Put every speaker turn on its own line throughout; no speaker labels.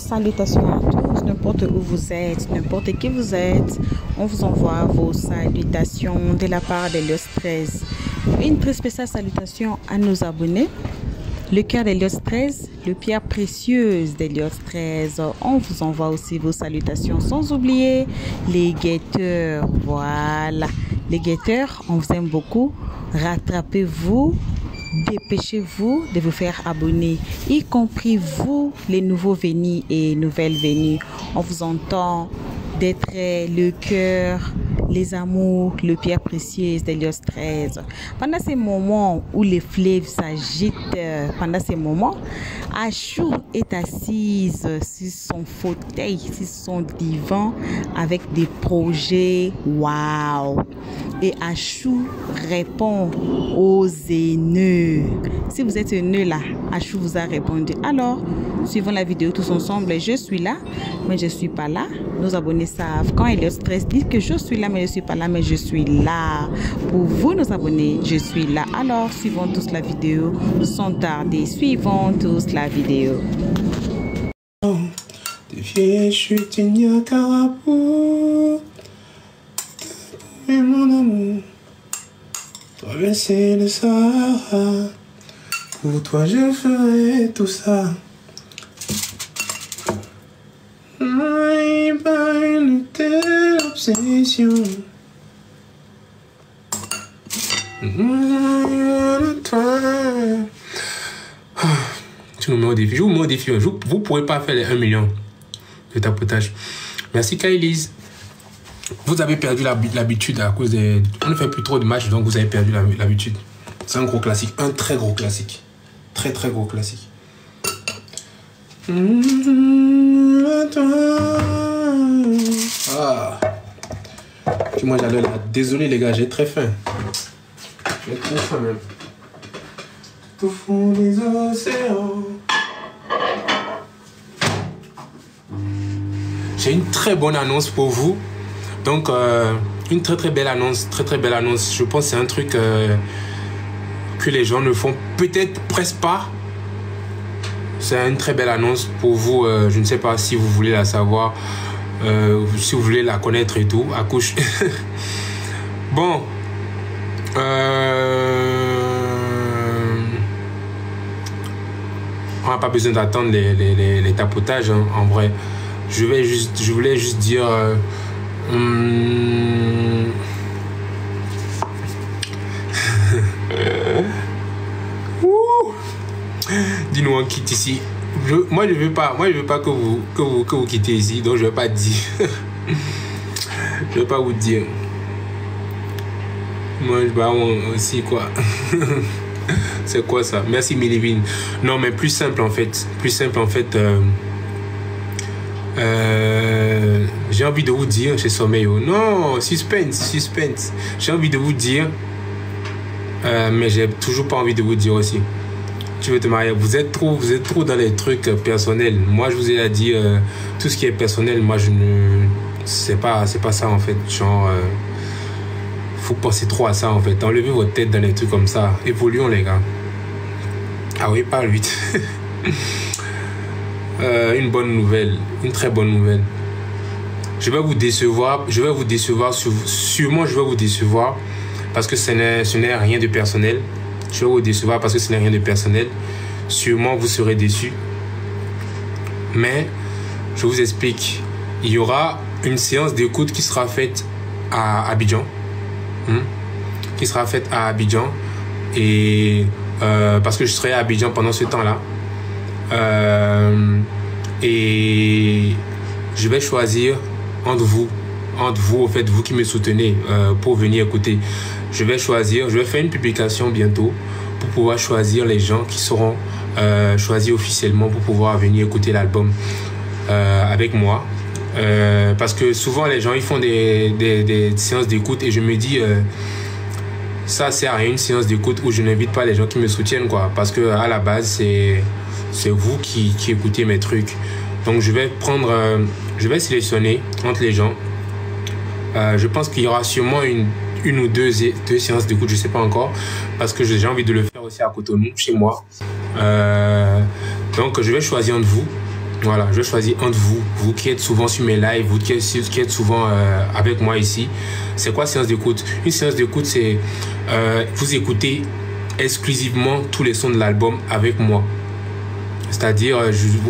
Salutations à tous, n'importe où vous êtes, n'importe qui vous êtes, on vous envoie vos salutations de la part d'Elios 13. Une très spéciale salutation à nos abonnés. Le cœur d'Elios 13, le pierre précieuse d'Elios 13. On vous envoie aussi vos salutations, sans oublier les guetteurs. Voilà, les guetteurs, on vous aime beaucoup. Rattrapez-vous. Dépêchez-vous de vous faire abonner, y compris vous, les nouveaux venus et nouvelles venues. On vous entend d'être le cœur, les amours, le pierre précieuse d'Elios 13. Pendant ces moments où les fleuves s'agitent, pendant ces moments, Achou est assise sur son fauteuil, sur son divan avec des projets. Waouh! Et Achou répond aux haineux. Si vous êtes haineux là, Achou vous a répondu. Alors, suivons la vidéo tous ensemble. Je suis là, mais je ne suis pas là. Nos abonnés savent. Quand Elios 13 dit que je suis là, mais je ne suis pas là, mais je suis là. Pour vous, nos abonnés, je suis là. Alors, suivons tous la vidéo. Sans tarder, suivons tous la vidéo.
Des vieilles chutes, il n'y a qu'un rapport. Et mon amour, traverser le Sahara. Pour toi, je ferai tout ça. Pas une telle obsession. Tu nous mets au défi. Je vous mets au défi. Vous ne pourrez pas faire les 1 million de tapotage. Merci Kailise. Vous avez perdu l'habitude à cause des... On ne fait plus trop de matchs, donc vous avez perdu l'habitude. C'est un gros classique. Un très gros classique. Très très gros classique. Ah. Puis moi j'adore là. Désolé les gars, j'ai très faim. J'ai très faim même. Au fond des océans. J'ai une très bonne annonce pour vous. Donc, une très belle annonce, très belle annonce. Je pense que c'est un truc que les gens ne font peut-être presque pas. C'est une très belle annonce pour vous. Je ne sais pas si vous voulez la savoir, si vous voulez la connaître et tout. Accouche. Bon. On n'a pas besoin d'attendre les tapotages, hein, en vrai. Je voulais juste dire... Dis-nous, on quitte ici. Moi je veux pas que vous quittez ici, donc je vais pas dire. Je vais pas vous dire. Moi je vais aussi quoi. C'est quoi ça? Merci Milivine. Non mais plus simple en fait. J'ai envie de vous dire chez Sommeil. Non, suspense. J'ai envie de vous dire, mais j'ai toujours pas envie de vous dire aussi. Tu veux te marier? Vous êtes trop dans les trucs personnels. Moi, je vous ai dit tout ce qui est personnel. Moi, je ne, c'est pas ça en fait. Genre, faut penser trop à ça en fait. Enlevez votre tête dans les trucs comme ça. Évoluons les gars. Ah oui, parle vite. Une bonne nouvelle, une très bonne nouvelle. Je vais vous décevoir, sûrement je vais vous décevoir parce que ce n'est rien de personnel. Je vais vous décevoir parce que ce n'est rien de personnel. Sûrement vous serez déçus. Mais je vous explique. Il y aura une séance d'écoute qui sera faite à Abidjan. Qui sera faite à Abidjan. Et parce que je serai à Abidjan pendant ce temps-là. Et je vais choisir entre vous au fait, vous qui me soutenez pour venir écouter. Je vais faire une publication bientôt pour pouvoir choisir les gens qui seront choisis officiellement pour pouvoir venir écouter l'album avec moi. Parce que souvent les gens ils font des séances d'écoute et je me dis ça sert à rien une séance d'écoute où je n'invite pas les gens qui me soutiennent quoi, parce que à la base c'est vous qui écoutez mes trucs. Donc je vais sélectionner entre les gens. Je pense qu'il y aura sûrement une ou deux séances d'écoute, je sais pas encore, parce que j'ai envie de le faire aussi à Cotonou, chez moi. Donc je vais choisir entre vous Voilà, je vais choisir un de vous, vous qui êtes souvent sur mes lives, vous qui êtes souvent avec moi ici. C'est quoi séance d'écoute? Une séance d'écoute, c'est vous écoutez exclusivement tous les sons de l'album avec moi. C'est-à-dire,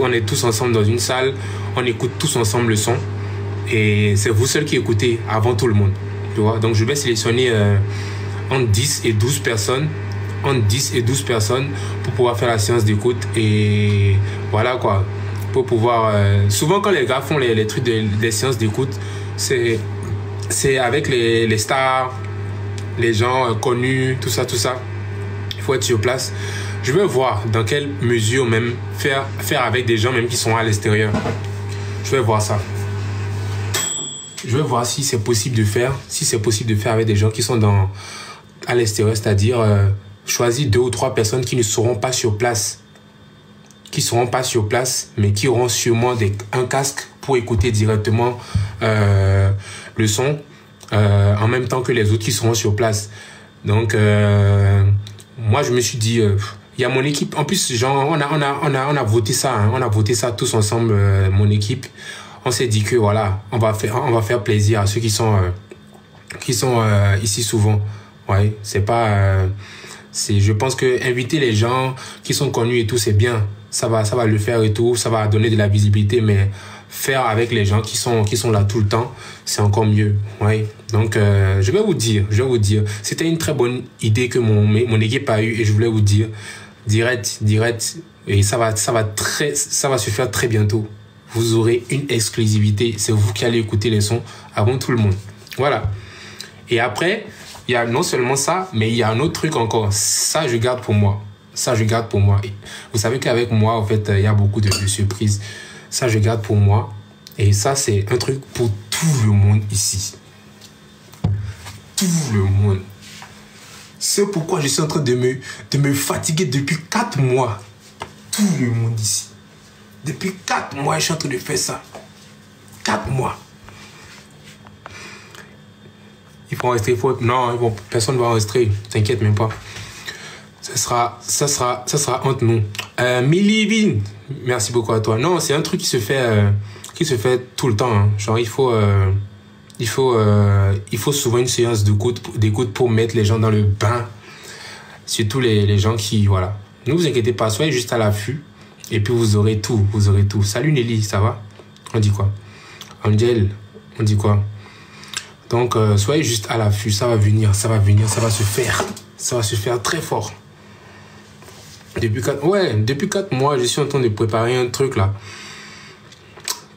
on est tous ensemble dans une salle, on écoute tous ensemble le son. Et c'est vous seul qui écoutez avant tout le monde. Tu vois? Donc, je vais sélectionner entre 10 et 12 personnes. Entre 10 et 12 personnes pour pouvoir faire la séance d'écoute. Et voilà quoi. Pour pouvoir... souvent, quand les gars font les trucs des séances d'écoute, c'est avec les stars, les gens connus, tout ça, tout ça. Il faut être sur place. Je vais voir dans quelle mesure même faire avec des gens même qui sont à l'extérieur. Je vais voir ça. Je vais voir si c'est possible de faire. Si c'est possible de faire avec des gens qui sont à l'extérieur. C'est-à-dire choisir 2 ou 3 personnes qui ne seront pas sur place. Qui seront pas sur place, mais qui auront sûrement un casque pour écouter directement le son en même temps que les autres qui seront sur place. Donc, moi, je me suis dit, il y a mon équipe. En plus, genre, on a voté ça. Hein, on a voté ça tous ensemble, mon équipe. On s'est dit que voilà, on va faire plaisir à ceux qui sont ici souvent. Ouais, c'est pas, je pense que inviter les gens qui sont connus et tout, c'est bien. Ça va le faire et tout, ça va donner de la visibilité, mais faire avec les gens qui sont là tout le temps, c'est encore mieux. Ouais. Donc, je vais vous dire, c'était une très bonne idée que mon équipe a eue et je voulais vous dire, direct, et ça va se faire très bientôt. Vous aurez une exclusivité, c'est vous qui allez écouter les sons avant tout le monde. Voilà. Et après, il y a non seulement ça, mais il y a un autre truc encore. Ça, je garde pour moi. Et vous savez qu'avec moi, en fait, il y a beaucoup de surprises. Ça, je garde pour moi. Et ça, c'est un truc pour tout le monde ici. Tout le monde. C'est pourquoi je suis en train de me fatiguer depuis 4 mois. Tout le monde ici. Depuis 4 mois, je suis en train de faire ça. 4 mois. Il faut enregistrer. Non, personne ne va enregistrer. T'inquiète même pas. Ça sera entre nous. Milivine, merci beaucoup à toi. Non, c'est un truc qui se fait tout le temps. Hein. Genre, il faut souvent une séance d'écoute pour mettre les gens dans le bain. Surtout les gens qui, voilà. Ne vous inquiétez pas, soyez juste à l'affût. Et puis vous aurez tout. Salut Nelly, ça va? On dit quoi? Angel, on dit quoi? Donc, soyez juste à l'affût. Ça va venir, ça va se faire. Ça va se faire très fort. Depuis 4 mois, je suis en train de préparer un truc là.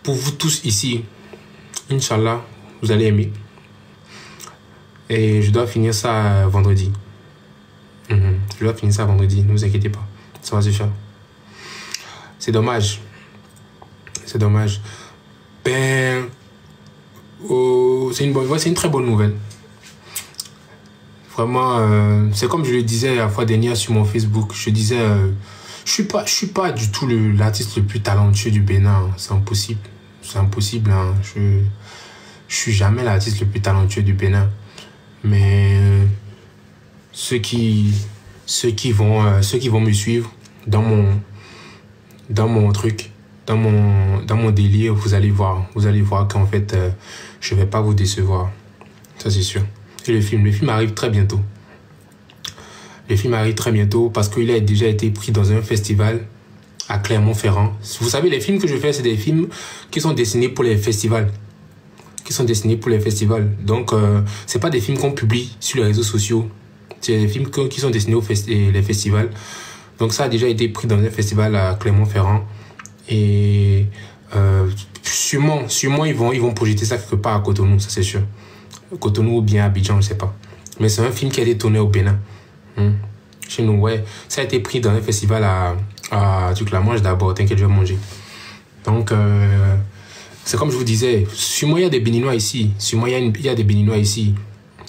Pour vous tous ici. Inch'Allah, vous allez aimer. Et je dois finir ça vendredi. Je dois finir ça vendredi, ne vous inquiétez pas. Ça va se faire. C'est dommage. Ben, c'est une très bonne nouvelle. Vraiment, c'est comme je le disais la fois dernière sur mon Facebook. Je disais, je suis pas du tout l'artiste le plus talentueux du Bénin. C'est impossible. Hein. Je suis jamais l'artiste le plus talentueux du Bénin. Mais ceux qui vont me suivre dans mon truc, dans mon délire, vous allez voir qu'en fait, je vais pas vous décevoir. Ça, c'est sûr. Et le film arrive très bientôt. Le film arrive très bientôt parce qu'il a déjà été pris dans un festival à Clermont-Ferrand. Vous savez, les films que je fais, c'est des films qui sont destinés pour les festivals. Donc, c'est pas des films qu'on publie sur les réseaux sociaux. C'est des films qui sont destinés les festivals. Donc, ça a déjà été pris dans un festival à Clermont-Ferrand. Et sûrement, ils vont projeter ça quelque part à Cotonou, ça c'est sûr. Cotonou ou bien Abidjan, je sais pas. Mais c'est un film qui a été tourné au Bénin. Chez nous, ouais. Ça a été pris dans un festival à tu la manges d'abord, t'inquiète, je vais manger. Donc, c'est comme je vous disais, sur moi, il y a des Béninois ici. Il y a des Béninois ici.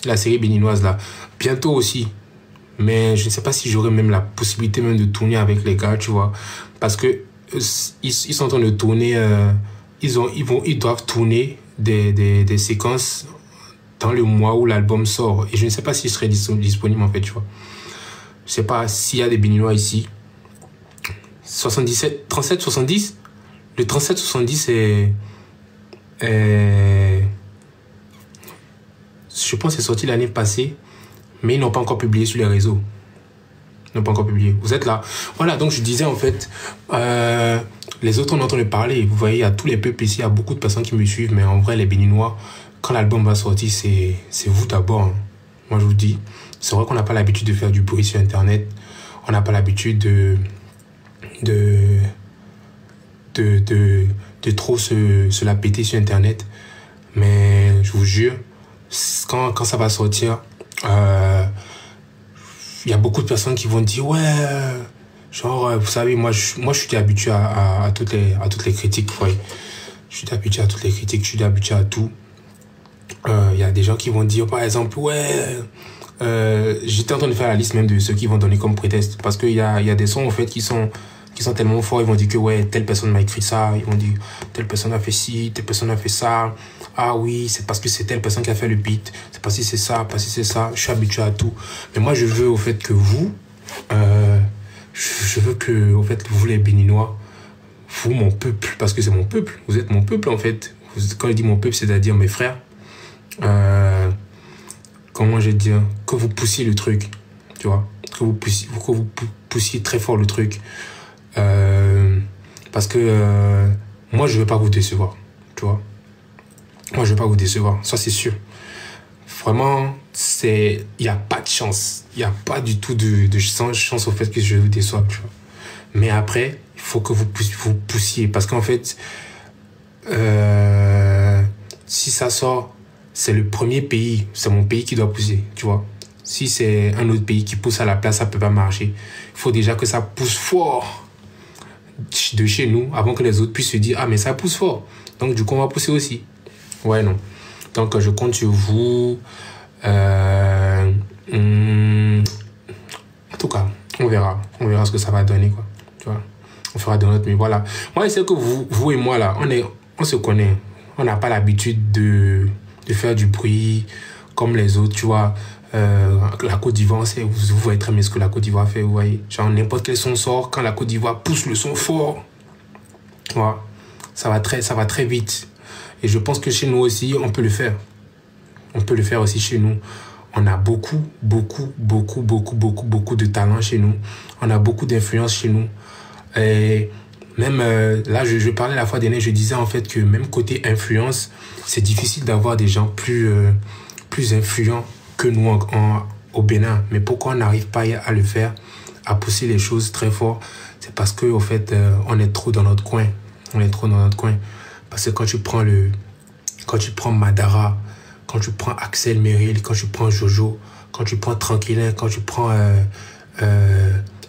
La série béninoise, là. Bientôt aussi. Mais je ne sais pas si j'aurai même la possibilité même de tourner avec les gars, tu vois. Parce que ils sont en train de tourner... ils doivent tourner des séquences dans le mois où l'album sort. Et je ne sais pas s'il serait disponible, en fait, tu vois. Je ne sais pas s'il y a des Béninois ici. 37, 70, Le 3770 je pense que c'est sorti l'année passée, mais ils n'ont pas encore publié sur les réseaux. Ils n'ont pas encore publié. Vous êtes là. Voilà, donc je disais en fait, les autres on entend parler. Vous voyez, il y a tous les peuples ici, il y a beaucoup de personnes qui me suivent, mais en vrai, les Béninois, quand l'album va sortir, c'est vous d'abord. Hein. Moi, je vous dis, c'est vrai qu'on n'a pas l'habitude de faire du bruit sur Internet. On n'a pas l'habitude de trop se la péter sur Internet. Mais je vous jure, quand ça va sortir, il y a beaucoup de personnes qui vont dire ouais, genre vous savez, moi je suis habitué à toutes les critiques, ouais. Je suis habitué à toutes les critiques, je suis habitué à tout. Il y a des gens qui vont dire par exemple ouais, j'étais en train de faire la liste même de ceux qui vont donner comme prétexte, parce qu'il y a des sons en fait qui sont tellement forts, ils vont dire que ouais, telle personne m'a écrit ça, ils vont dire telle personne a fait ci, telle personne a fait ça, ah oui, c'est parce que c'est telle personne qui a fait le beat, c'est parce que c'est ça, parce que c'est ça, je suis habitué à tout. Mais moi je veux au fait que vous, je veux que au fait vous les Béninois, vous mon peuple, parce que c'est mon peuple, vous êtes mon peuple en fait. Quand je dis mon peuple, c'est-à-dire mes frères, comment je vais dire, que vous poussiez le truc, tu vois, que vous poussiez très fort le truc. Parce que moi je veux pas vous décevoir, tu vois. Moi je veux pas vous décevoir, ça c'est sûr. Vraiment, il n'y a pas de chance. Il n'y a pas du tout de chance au fait que je vous déçoive, tu vois. Mais après, il faut que vous poussiez. Parce qu'en fait, si ça sort, c'est le premier pays, c'est mon pays qui doit pousser, tu vois. Si c'est un autre pays qui pousse à la place, ça ne peut pas marcher. Il faut déjà que ça pousse fort de chez nous avant que les autres puissent se dire ah mais ça pousse fort, donc du coup on va pousser aussi. Ouais, non, donc je compte sur vous. En tout cas, on verra ce que ça va donner, quoi, tu vois. On fera de notre mieux. Voilà, moi je sais que vous et moi là, on se connaît, on n'a pas l'habitude de faire du bruit comme les autres, tu vois. La Côte d'Ivoire, vous voyez très bien ce que la Côte d'Ivoire fait, vous voyez. Genre n'importe quel son sort, quand la Côte d'Ivoire pousse le son fort, voilà, ça va très vite. Et je pense que chez nous aussi, on peut le faire. On peut le faire aussi chez nous. On a beaucoup de talent chez nous. On a beaucoup d'influence chez nous. Et même là, je parlais la fois dernière, je disais en fait que même côté influence, c'est difficile d'avoir des gens plus influents que nous au Bénin. Mais pourquoi on n'arrive pas à le faire, à pousser les choses très fort? C'est parce que au fait, on est trop dans notre coin. On est trop dans notre coin. Parce que quand tu prends Madara, quand tu prends Axel Merrill, quand tu prends Jojo, quand tu prends Tranquillin, quand tu prends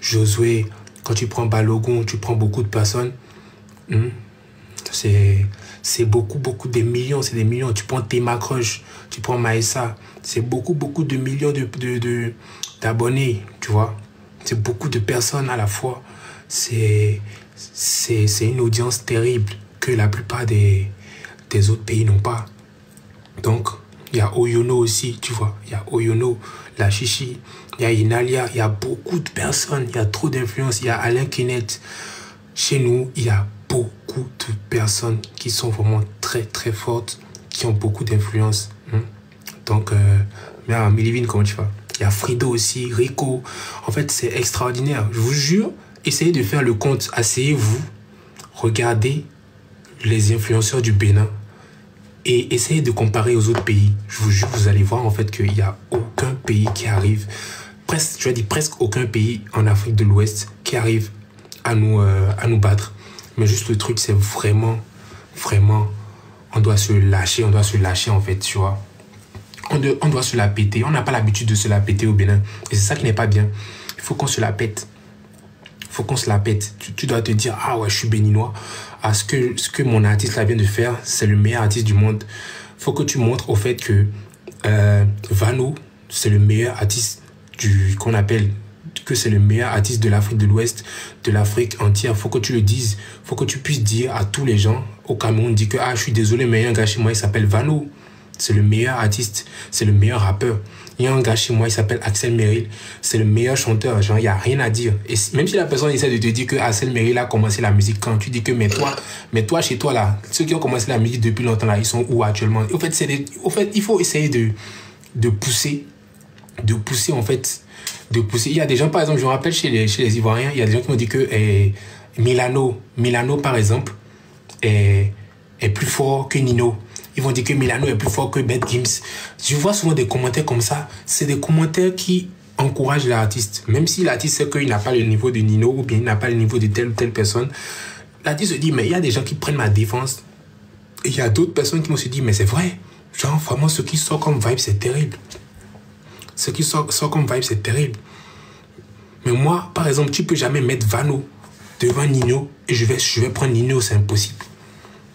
Josué, quand tu prends Balogun, tu prends beaucoup de personnes. C'est beaucoup, des millions, c'est des millions. Tu prends Tema Crush, tu prends Maïssa, c'est beaucoup de millions d'abonnés, tu vois. C'est beaucoup de personnes à la fois. C'est une audience terrible que la plupart des autres pays n'ont pas. Donc, il y a Oyono aussi, tu vois. Il y a Oyono, la Chichi, il y a Inalia, il y a beaucoup de personnes, il y a trop d'influence. Il y a Alain Kenneth. Chez nous, il y a beaucoup de personnes qui sont vraiment très fortes, qui ont beaucoup d'influence. Donc, Milivine, comment tu vas? Il y a Frido aussi, Rico. En fait, c'est extraordinaire. Je vous jure, essayez de faire le compte. Asseyez-vous, regardez les influenceurs du Bénin et essayez de comparer aux autres pays. Je vous jure, vous allez voir en fait qu'il n'y a aucun pays qui arrive, presque aucun pays en Afrique de l'Ouest qui arrive à nous battre. Mais juste le truc, c'est vraiment, on doit se lâcher en fait, tu vois. On doit se la péter. On n'a pas l'habitude de se la péter au Bénin. Et c'est ça qui n'est pas bien. Il faut qu'on se la pète. Il faut qu'on se la pète. Tu dois te dire, ah ouais, je suis béninois. Ah, ce que mon artiste là vient de faire, c'est le meilleur artiste du monde. Il faut que tu montres au fait que Vano, c'est le meilleur artiste qu'on appelle, que c'est le meilleur artiste de l'Afrique de l'Ouest, de l'Afrique entière. Il faut que tu le dises. Il faut que tu puisses dire à tous les gens au Cameroun, dire que, ah, je suis désolé, mais il y a un gars chez moi, il s'appelle Vano. c'est le meilleur artiste, c'est le meilleur rappeur. Il y a un gars chez moi, il s'appelle Axel Merrill, c'est le meilleur chanteur, genre il n'y a rien à dire. Et même si la personne essaie de te dire que Axel Merrill a commencé la musique quand, tu dis que mais toi chez toi là, ceux qui ont commencé la musique depuis longtemps là, ils sont où actuellement? Au fait, il faut essayer de pousser en fait, de pousser. Il y a des gens, par exemple, je me rappelle chez les Ivoiriens, il y a des gens qui m'ont dit que Milano par exemple, est plus fort que Nino. Ils vont dire que Milano est plus fort que Bad Gims. Je vois souvent des commentaires comme ça. C'est des commentaires qui encouragent l'artiste. Même si l'artiste sait qu'il n'a pas le niveau de Nino ou bien il n'a pas le niveau de telle ou telle personne, l'artiste se dit, mais il y a des gens qui prennent ma défense. Et il y a d'autres personnes qui m'ont dit, mais c'est vrai. Genre, vraiment, ce qui sort comme vibe, c'est terrible. Ce qui sort comme vibe, c'est terrible. Mais moi, par exemple, tu peux jamais mettre Vano devant Nino et je vais prendre Nino, c'est impossible.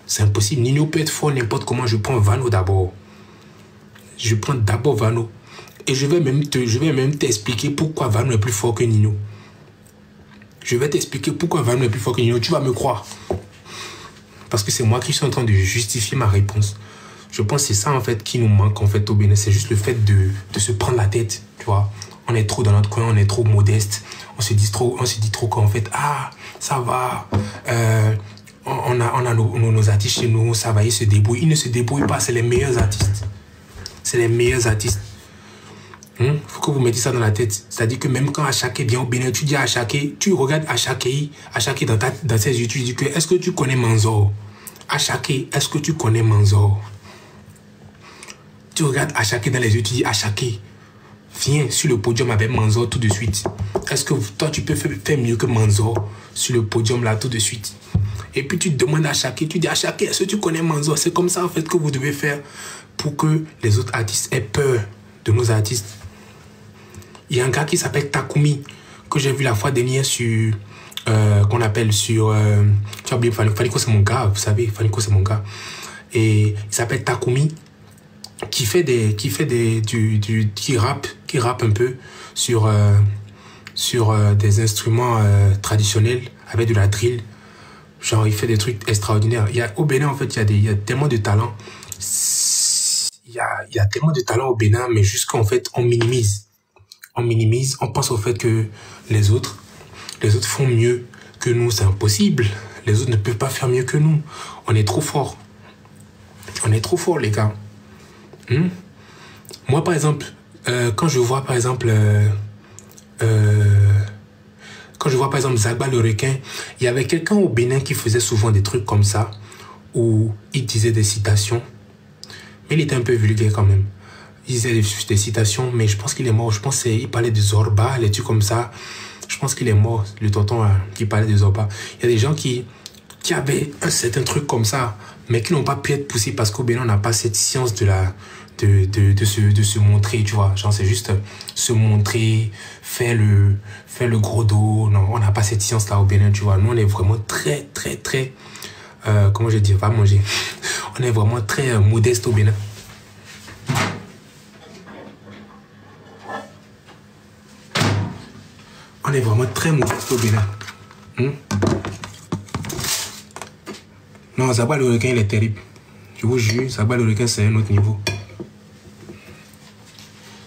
C'est impossible. Nino peut être fort n'importe comment. Je prends Vano d'abord. Je prends d'abord Vano. Et je vais même t'expliquer pourquoi Vano est plus fort que Nino. Je vais t'expliquer pourquoi Vano est plus fort que Nino. Tu vas me croire. Parce que c'est moi qui suis en train de justifier ma réponse. Je pense que c'est ça en fait qui nous manque en fait au Bénin. C'est juste le fait de se prendre la tête. Tu vois. On est trop dans notre coin. On est trop modeste. On se dit trop qu'en fait, ah, ça va. On a nos artistes chez nous, ça va, ils se débrouillent. Ils ne se débrouillent pas, c'est les meilleurs artistes. C'est les meilleurs artistes. Faut que vous mettiez ça dans la tête. C'est-à-dire que même quand Achaké vient au Bénin, tu dis à Achaké, tu regardes Achaké dans ses yeux, tu dis que est-ce que tu connais Manzor? Achaké, est-ce que tu connais Manzor? Tu regardes Achaké dans les yeux, tu dis Achaké, viens sur le podium avec Manzor tout de suite. Est-ce que toi tu peux faire mieux que Manzor sur le podium là tout de suite? Et puis tu demandes à Achaké, tu dis à Achaké, est-ce que tu connais Manzor? C'est comme ça en fait que vous devez faire pour que les autres artistes aient peur de nos artistes. Il y a un gars qui s'appelle Takumi, que j'ai vu la fois dernière sur, qu'on appelle sur, tu as oublié, Faniko c'est mon gars, vous savez, Faniko c'est mon gars. Et il s'appelle Takumi, qui rappe un peu sur des instruments traditionnels avec de la drill. Genre, il fait des trucs extraordinaires. Au Bénin, en fait, il y a tellement de talent. Il y a tellement de talent au Bénin, mais juste qu'en fait, on minimise. On pense au fait que les autres font mieux que nous. C'est impossible. Les autres ne peuvent pas faire mieux que nous. On est trop fort. On est trop fort, les gars. Moi, par exemple, quand je vois, par exemple, Zagba le requin, il y avait quelqu'un au Bénin qui faisait souvent des trucs comme ça, où il disait des citations, mais il était un peu vulgaire quand même. Il disait des citations, mais je pense qu'il est mort. Je pense qu'il parlait de Zorba, les trucs comme ça. Je pense qu'il est mort, le tonton qui parlait de Zorba. Il y a des gens qui avaient un certain truc comme ça, mais qui n'ont pas pu être poussés parce qu'au Bénin, on n'a pas cette science de se montrer, tu vois. Genre, c'est juste se montrer, faire le gros dos. Non, on n'a pas cette science-là au Bénin, tu vois. Nous, on est vraiment très, très, très... comment je dis, va manger. On est vraiment très modeste au Bénin. On est vraiment très modeste au Bénin. Non, Zagba le requin, il est terrible. Je vous jure, Zagba le requin, c'est un autre niveau.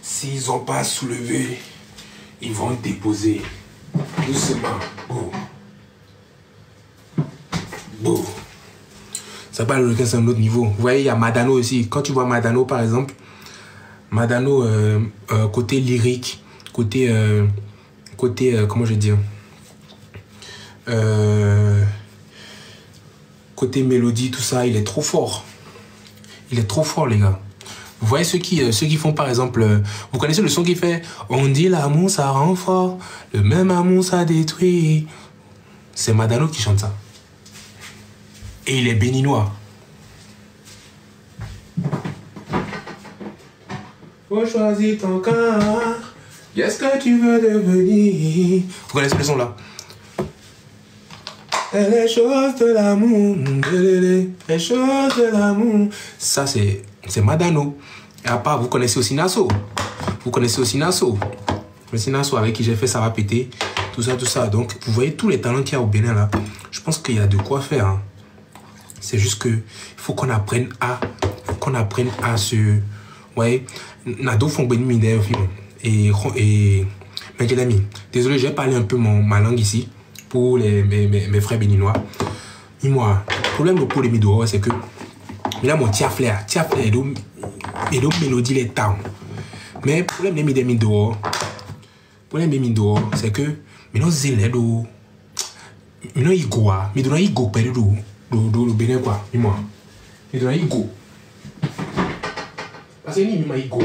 S'ils n'ont pas soulevé, ils vont déposer doucement. Beau. Zagba le requin, c'est un autre niveau. Vous voyez, il y a Madano aussi. Quand tu vois Madano, par exemple, Madano, côté lyrique, côté comment je vais dire, côté mélodie, tout ça, il est trop fort. Il est trop fort, les gars. Vous voyez ceux qui font, par exemple, vous connaissez le son qui fait « On dit l'amour, ça rend fort, le même amour, ça détruit ». C'est Madano qui chante ça. Et il est béninois. Faut choisir ton corps. Qu'est-ce que tu veux devenir? Vous connaissez le son là? Les choses de l'amour, les choses de l'amour. Ça, c'est Madano. Et à part, vous connaissez aussi Nasso. Vous connaissez aussi Nasso. C'est Nasso avec qui j'ai fait Ça va péter. Tout ça. Donc, vous voyez tous les talents qu'il y a au Bénin là. Je pense qu'il y a de quoi faire. Hein. C'est juste qu'il faut qu'on apprenne à
qu'on apprenne à se... Ouais, Nado font bien midère et mais je l'ai mis. Désolé, je vais parler un peu ma langue ici pour mes frères béninois. Et moi, le problème pour les midoro, c'est que là, mon tiaflair et donc mélodie les temps. Mais le problème des midoro, c'est que maintenant zéledo, maintenant igoa, mais donna igo période do bénin quoi, et moi, mais donna igo. Parce que ni m'a igo.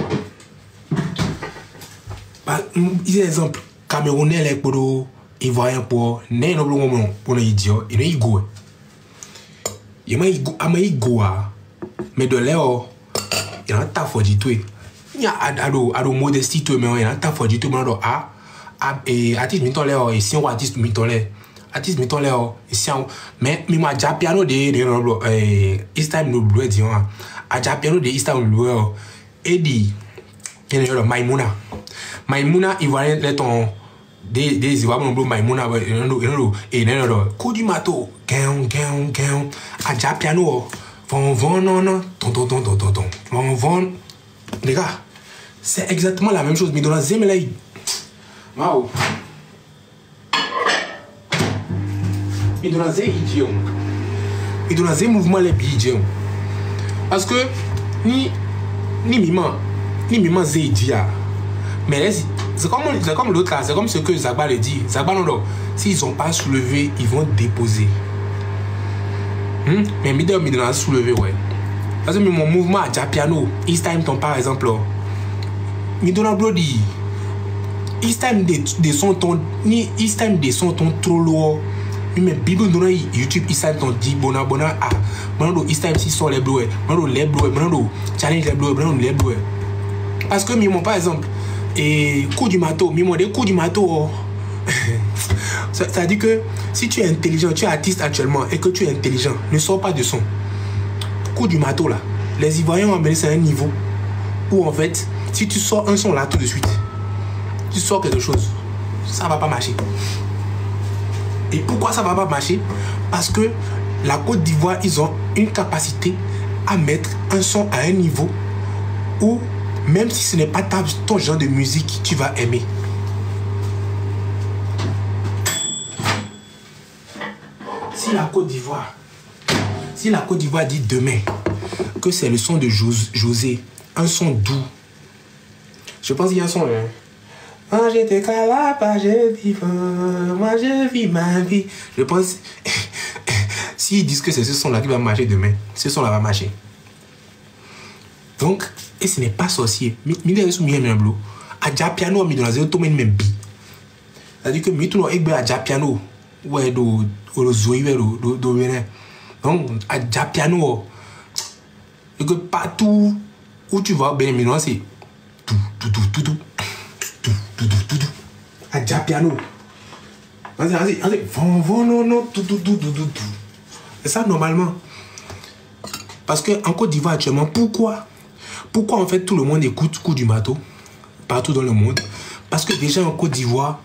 Par exemple, Camerounais les pour Ivoirien pour n'est non pour idiot, il est igo. Il m'a igo mais de là il y a ta foi du tout. Il y a ado modestie tout mais il y a ta foi du tout mais et artiste miton là et si on artiste miton là artiste miton là et si mais moi déjà piano de East Time no blue dit a déjà piano de East Time blue et dit il y a Maimouna Ivoirien les ton des Ivoiriens bleu Maimouna et non coup du mato gain a déjà piano von non ton les gars c'est exactement la même chose mais dans la zemelaï. Wow. Mais dans la idiot. Et dans la mouvement les idiot. Parce que ni mima zédia. Mais c'est comme l'autre là, c'est comme ce que Zagba le dit. Zagba non, s'ils n'ont pas soulevé, ils vont déposer. Mais midem dans la soulever ouais. Parce que mon mouvement à piano, East Time ton par exemple. Mais dans la bloody. East Time descend ton trop lourd. Mais Bible dans YouTube East Time ton dit bona ah. Maintenant East Time si sont les bleus. Maintenant les bleus, maintenant challenge les bleus, maintenant les bleus. Parce que moi par exemple et coup du mato, moi des coups du mato. Ça dit que si tu es intelligent, tu es artiste actuellement et que tu es intelligent, ne sors pas de son. Coup du mato là. Les Ivoiriens ont amené ça à un niveau où en fait, si tu sors un son là tout de suite, tu sors quelque chose, ça va pas marcher. Et pourquoi ça va pas marcher? Parce que la Côte d'Ivoire, ils ont une capacité à mettre un son à un niveau où même si ce n'est pas ton genre de musique, tu vas aimer. Si la Côte d'Ivoire dit demain que c'est le son de José, un son doux, je pense qu'il y a un son là. Moi j'étais calapa, je vis, moi je vis ma vie. Je pense, s'ils disent que c'est ce son-là qui va marcher demain, ce son-là va marcher. Donc, et ce n'est pas sorcier. Mais il y a un bleu. À piano, mais dans la zone, tout le monde bi. C'est-à-dire que mais tout le monde est à piano. Ouais, do zoé, do véné. Donc, à piano, et que partout où tu vas, ben maintenant c'est tout. À piano. Vas-y, non, tout. C'est ça normalement. Parce que en Côte d'Ivoire actuellement, pourquoi en fait tout le monde écoute Coup du Mato partout dans le monde? Parce que déjà en Côte d'Ivoire,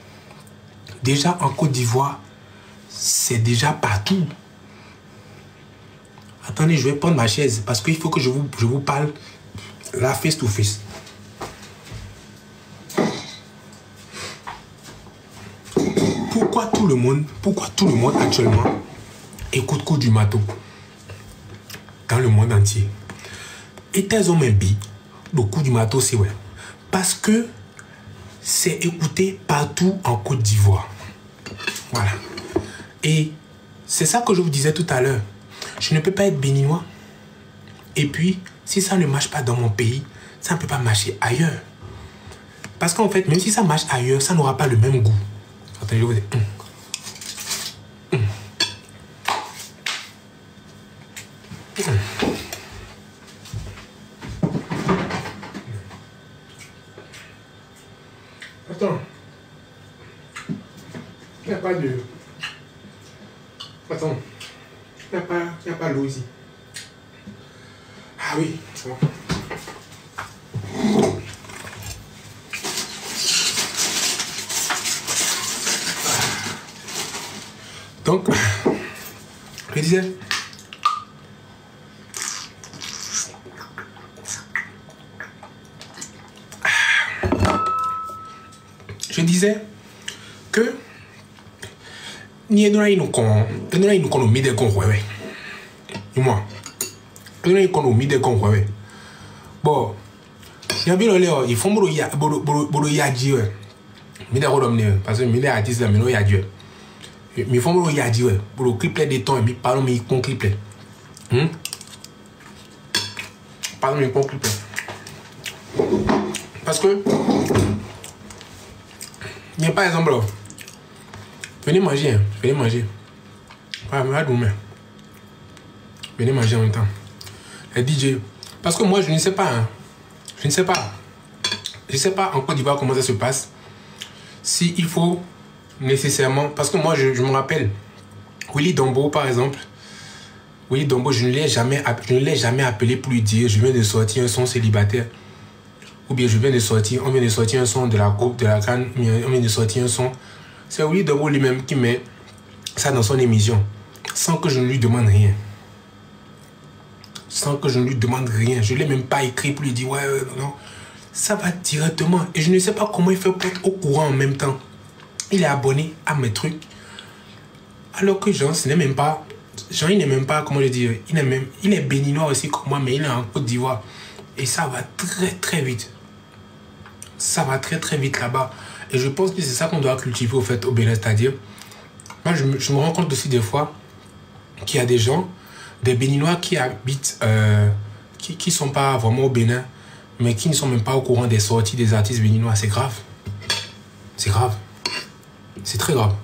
c'est déjà partout. Attendez, je vais prendre ma chaise parce qu'il faut que je vous parle là face to face. Pourquoi tout le monde actuellement écoute Coup du Mato dans le monde entier? Et tes hommes bi le Coup du Mato, c'est ouais. Parce que c'est écouté partout en Côte d'Ivoire. Voilà. Et c'est ça que je vous disais tout à l'heure. Je ne peux pas être béninois. Et puis, si ça ne marche pas dans mon pays, ça ne peut pas marcher ailleurs. Parce qu'en fait, même si ça marche ailleurs, ça n'aura pas le même goût. Attendez, je vous dis. Attends. Il n'y a pas de... Attends. Il n'y a pas l'eau ici. Ah oui, c'est bon. Donc, je disais, disais que ni nous nous mis des cons ouais. Moi. Nous nous mis des cons ouais. Bon. Il y a bien il faut bolo ya di ouais. Mi des rodom parce que mi des artistes là mais non ya di. Mi faut bolo ya di ouais. Bolo clip des temps mi parlons mi con clip. Parlons mi con clip. Parce que il y a par exemple venez manger, venez manger. Venez manger en même temps. Les DJ. Parce que moi, je ne sais pas. Hein. Je ne sais pas. Je ne sais pas en Côte d'Ivoire comment ça se passe. Si il faut nécessairement... Parce que moi, je me rappelle. Willy Dombo, par exemple. Willy Dombo, je ne l'ai jamais appelé pour lui dire je viens de sortir un son célibataire. Ou bien on vient de sortir un son de la groupe, de la canne. On vient de sortir un son. C'est Willy Dombo lui-même qui met ça dans son émission. Sans que je ne lui demande rien. Sans que je ne lui demande rien. Je ne l'ai même pas écrit pour lui dire ouais, non. Ça va directement. Et je ne sais pas comment il fait pour être au courant en même temps. Il est abonné à mes trucs. Alors que Jean, il n'est même pas, comment le dire, il est béninois aussi comme moi, mais il est en Côte d'Ivoire. Et ça va très très vite. Ça va très très vite là-bas. Et je pense que c'est ça qu'on doit cultiver au fait au Bénin. C'est-à-dire, moi je me rends compte aussi des fois qu'il y a des gens, des Béninois qui habitent, qui sont pas vraiment au Bénin, mais qui ne sont même pas au courant des sorties des artistes béninois. C'est grave. C'est grave. C'est très grave.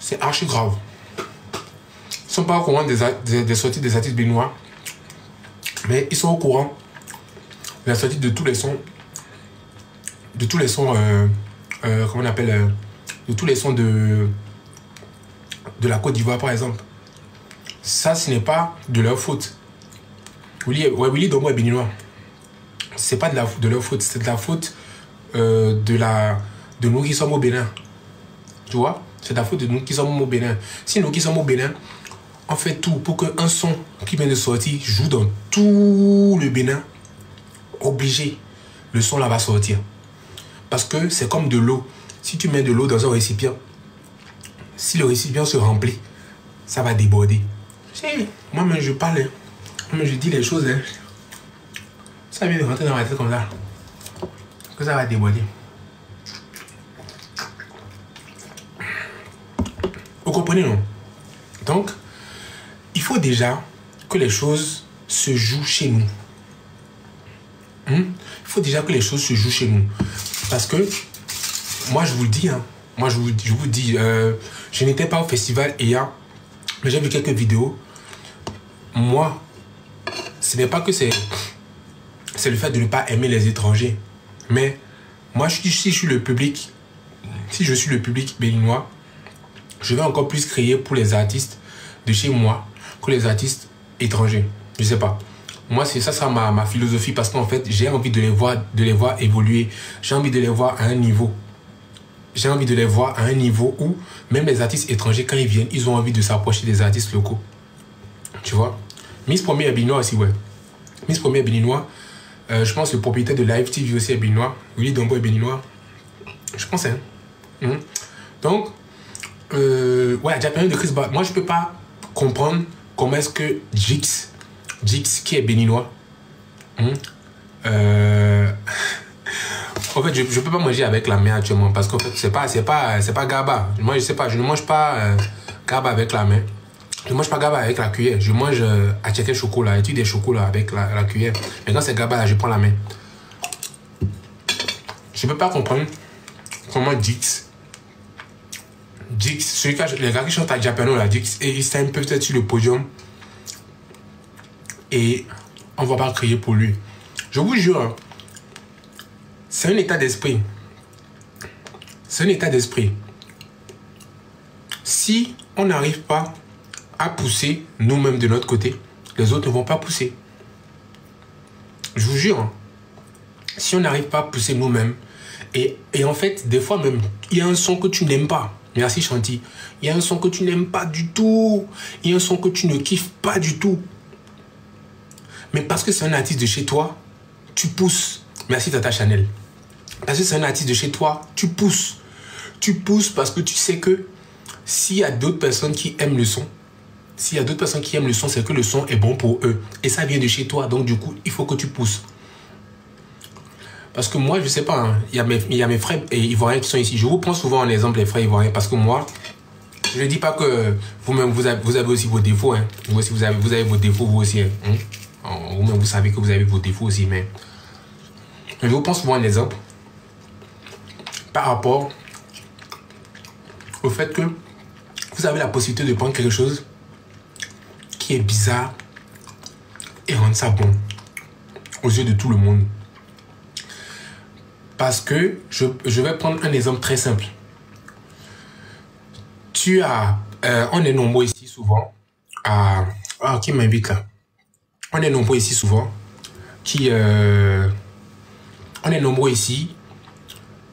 C'est archi grave. Ils ne sont pas au courant des sorties des artistes béninois, mais ils sont au courant de la sortie de tous les sons. De tous les sons, comment on appelle, de tous les sons de la Côte d'Ivoire, par exemple. Ça, ce n'est pas de leur faute. Willy Dombo est béninois. C'est pas de leur faute, c'est de la faute de nous qui sommes au Bénin. Tu vois? C'est de la faute de nous qui sommes au Bénin. Si nous qui sommes au Bénin, on fait tout pour qu'un son qui vient de sortir joue dans tout le Bénin, obligé, le son là va sortir. Parce que c'est comme de l'eau. Si tu mets de l'eau dans un récipient, si le récipient se remplit, ça va déborder. Moi-même, je parle, hein. Moi, je dis les choses. Hein. Ça vient de rentrer dans ma tête comme ça. Que ça va déborder. Vous comprenez, non? Donc, il faut déjà que les choses se jouent chez nous. Il faut déjà que les choses se jouent chez nous. Parce que, moi, je vous le dis, hein, moi, je vous dis, je n'étais pas au festival hier, mais j'ai vu quelques vidéos. Moi, ce n'est pas que c'est le fait de ne pas aimer les étrangers. Mais moi, si je suis le public, si je suis le public béninois, je vais encore plus crier pour les artistes de chez moi que les artistes étrangers. Je sais pas. Moi, c'est ça ma philosophie, parce qu'en fait, j'ai envie de les voir évoluer. J'ai envie de les voir à un niveau. J'ai envie de les voir à un niveau où même les artistes étrangers, quand ils viennent, ils ont envie de s'approcher des artistes locaux. Tu vois? Miss Premier est béninois aussi, ouais. Miss Premier est béninois. Je pense que le propriétaire de Live TV aussi est béninois. Willy Dombo est béninois. Je pense, hein. Donc, ouais, Japan de Chris Bar. Moi, je peux pas comprendre comment est-ce que Jix, qui est béninois, en fait, je peux pas manger avec la main actuellement, parce qu'en fait, c'est pas gaba. Moi, je sais pas, je ne mange pas gaba avec la main. Je mange pas gaba avec la cuillère. Je mange à checker chocolat, et des chocolats avec la cuillère. Mais quand c'est gaba, là, je prends la main. Je peux pas comprendre comment Jix, les gars qui chantent à Japano, là, Jix et Eastime peuvent être sur le podium et on va pas crier pour lui. Je vous jure, c'est un état d'esprit. C'est un état d'esprit. Si on n'arrive pas à pousser nous-mêmes de notre côté, les autres ne vont pas pousser. Je vous jure, si on n'arrive pas à pousser nous-mêmes, et en fait, des fois même, il y a un son que tu n'aimes pas. Merci Chanty. Il y a un son que tu n'aimes pas du tout. Il y a un son que tu ne kiffes pas du tout. Mais parce que c'est un artiste de chez toi, tu pousses. Merci Tata Chanel. Parce que c'est un artiste de chez toi, tu pousses. Tu pousses parce que tu sais que s'il y a d'autres personnes qui aiment le son, c'est que le son est bon pour eux. Et ça vient de chez toi. Donc, du coup, il faut que tu pousses. Parce que moi, je sais pas, hein, il y a mes frères ivoiriens qui sont ici. Je vous prends souvent en exemple les frères ivoiriens parce que moi, je ne dis pas que vous-même, vous avez aussi vos défauts. Hein. Vous aussi, vous avez vos défauts, vous aussi. Hein. Vous-même, vous savez que vous avez vos défauts aussi. Mais je vous prends souvent un exemple par rapport au fait que vous avez la possibilité de prendre quelque chose qui est bizarre et rendre ça bon aux yeux de tout le monde. Parce que je vais prendre un exemple très simple. On est nombreux ici souvent qui m'invite là? On est nombreux ici souvent on est nombreux ici.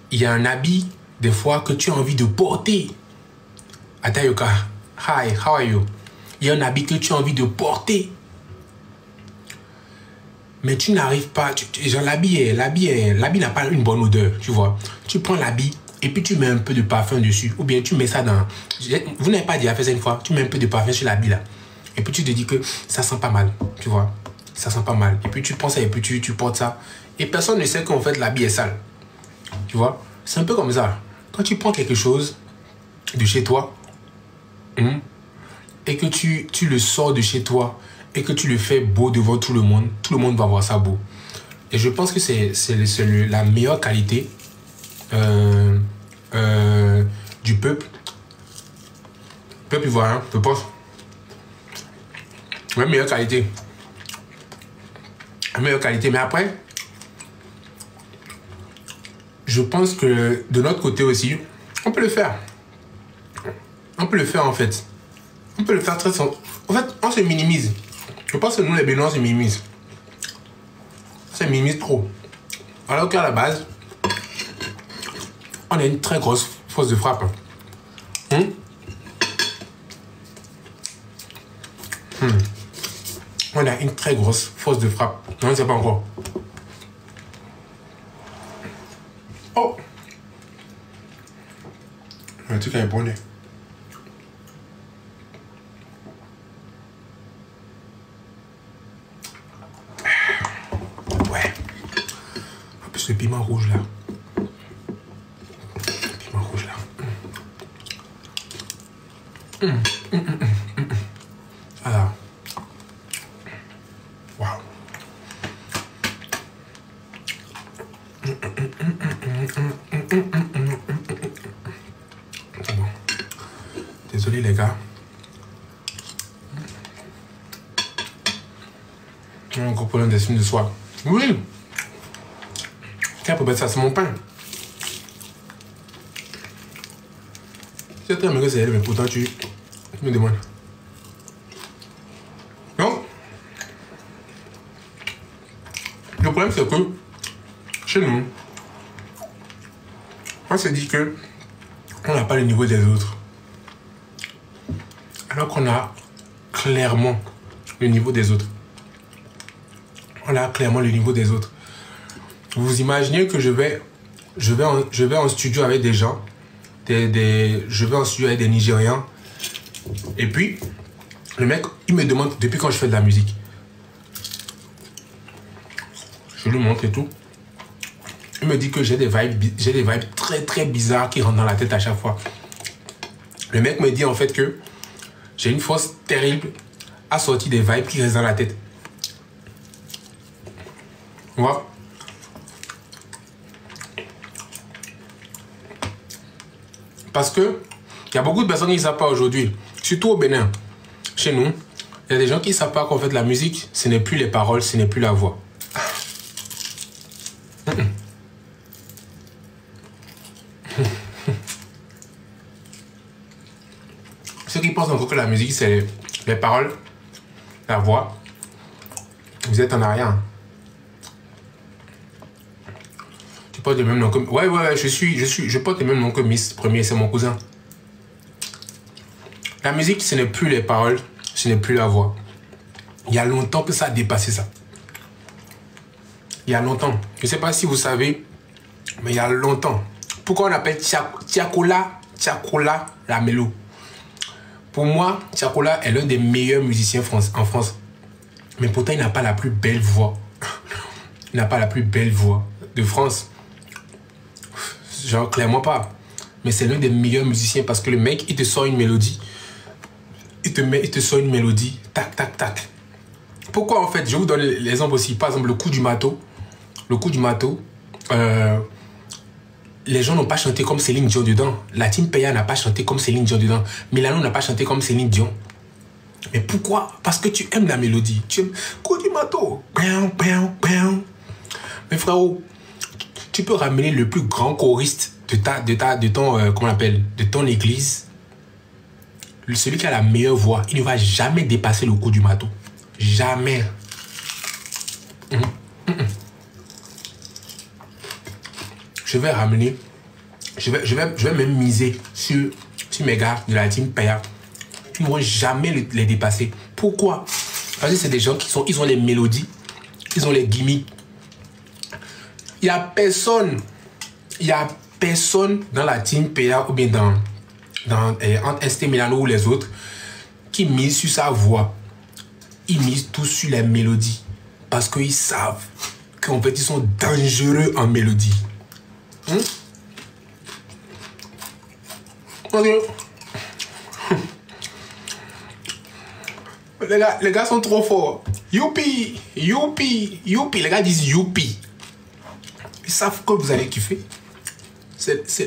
Il y a un habit des fois que tu as envie de porter. Atayoka, hi, how are you? Il y a un habit que tu as envie de porter. Mais tu n'arrives pas. Genre l'habit n'a pas une bonne odeur, tu vois. Tu prends l'habit et puis tu mets un peu de parfum dessus. Ou bien tu mets ça dans... Vous n'avez pas déjà fait ça une fois? Tu mets un peu de parfum sur l'habit là. Et puis tu te dis que ça sent pas mal, tu vois. Ça sent pas mal. Et puis tu prends ça et puis tu portes ça. Et personne ne sait qu'en fait l'habit est sale. Tu vois. C'est un peu comme ça. Quand tu prends quelque chose de chez toi et que tu le sors de chez toi et que tu le fais beau devant tout le monde va voir ça beau. Et je pense que c'est la meilleure qualité du peuple ivoirien, je pense. La meilleure qualité. La meilleure qualité. Mais après, je pense que de notre côté aussi, on peut le faire. On peut le faire en fait. On peut le faire très simple. En fait, on se minimise. Je pense que nous, les Béninois, on se minimise. On se minimise trop. Alors qu'à la base, on a une très grosse force de frappe. On a une très grosse force de frappe. Non, on ne sait pas encore. Oh! Un truc à ébranler. Ouais. En plus, le piment rouge là. Le piment rouge là. Alors. Waouh. Désolé les gars. Un gros problème d'estime de soi. Oui. Tiens, pour mettre ça sur mon pain. C'est très bien que c'est elle, mais pourtant tu me demandes. Non. Le problème c'est que chez nous, on se dit que on n'a pas le niveau des autres. Alors qu'on a clairement le niveau des autres. On a clairement le niveau des autres. Vous imaginez que je vais en studio avec des gens, je vais en studio avec des Nigérians, et puis le mec, il me demande depuis quand je fais de la musique. Je lui montre et tout. Il me dit que j'ai des vibes très très bizarres qui rentrent dans la tête à chaque fois. Le mec me dit en fait que j'ai une force terrible à sortir des vibes qui restent dans la tête. Voilà. Parce que il y a beaucoup de personnes qui ne savent pas aujourd'hui, surtout au Bénin. Chez nous, il y a des gens qui ne savent pas qu'en fait la musique, ce n'est plus les paroles, ce n'est plus la voix. Ceux qui pensent encore que la musique, c'est les paroles, la voix, vous êtes en arrière. Tu portes le même nom que... Ouais, je porte le même nom que Miss Premier, c'est mon cousin. La musique, ce n'est plus les paroles, ce n'est plus la voix. Il y a longtemps que ça a dépassé ça. Il y a longtemps. Je ne sais pas si vous savez, Mais il y a longtemps. Pourquoi on appelle Tiakola la mélo? Pour moi, Tiakola est l'un des meilleurs musiciens en France. Mais pourtant, il n'a pas la plus belle voix. Il n'a pas la plus belle voix de France. Genre, clairement pas. Mais c'est l'un des meilleurs musiciens parce que le mec, il te sort une mélodie. Il te sort une mélodie. Tac, tac, tac. Pourquoi, en fait, je vous donne l'exemple aussi. Par exemple, le coup du marteau. Le coup du marteau. Les gens n'ont pas chanté comme Céline Dion dedans. La team Peya n'a pas chanté comme Céline Dion dedans. Milano n'a pas chanté comme Céline Dion. Mais pourquoi? Parce que tu aimes la mélodie. Tu aimes coup du marteau. Mais frérot, tu peux ramener le plus grand choriste de ton église. Celui qui a la meilleure voix, il ne va jamais dépasser le coup du marteau. Jamais. Je vais ramener, je vais même miser sur mes gars de la team Peya. Ils ne vont jamais les dépasser. Pourquoi? Parce que c'est des gens ils ont les mélodies, ils ont les gimmicks. Il n'y a personne dans la team Peya ou bien entre ST Milano ou les autres qui mise sur sa voix. Ils misent tous sur les mélodies parce qu'ils savent qu'en fait ils sont dangereux en mélodie. Ok. Les gars sont trop forts. Youpi, youpi, youpi. Les gars disent youpi. Ils savent que vous allez kiffer.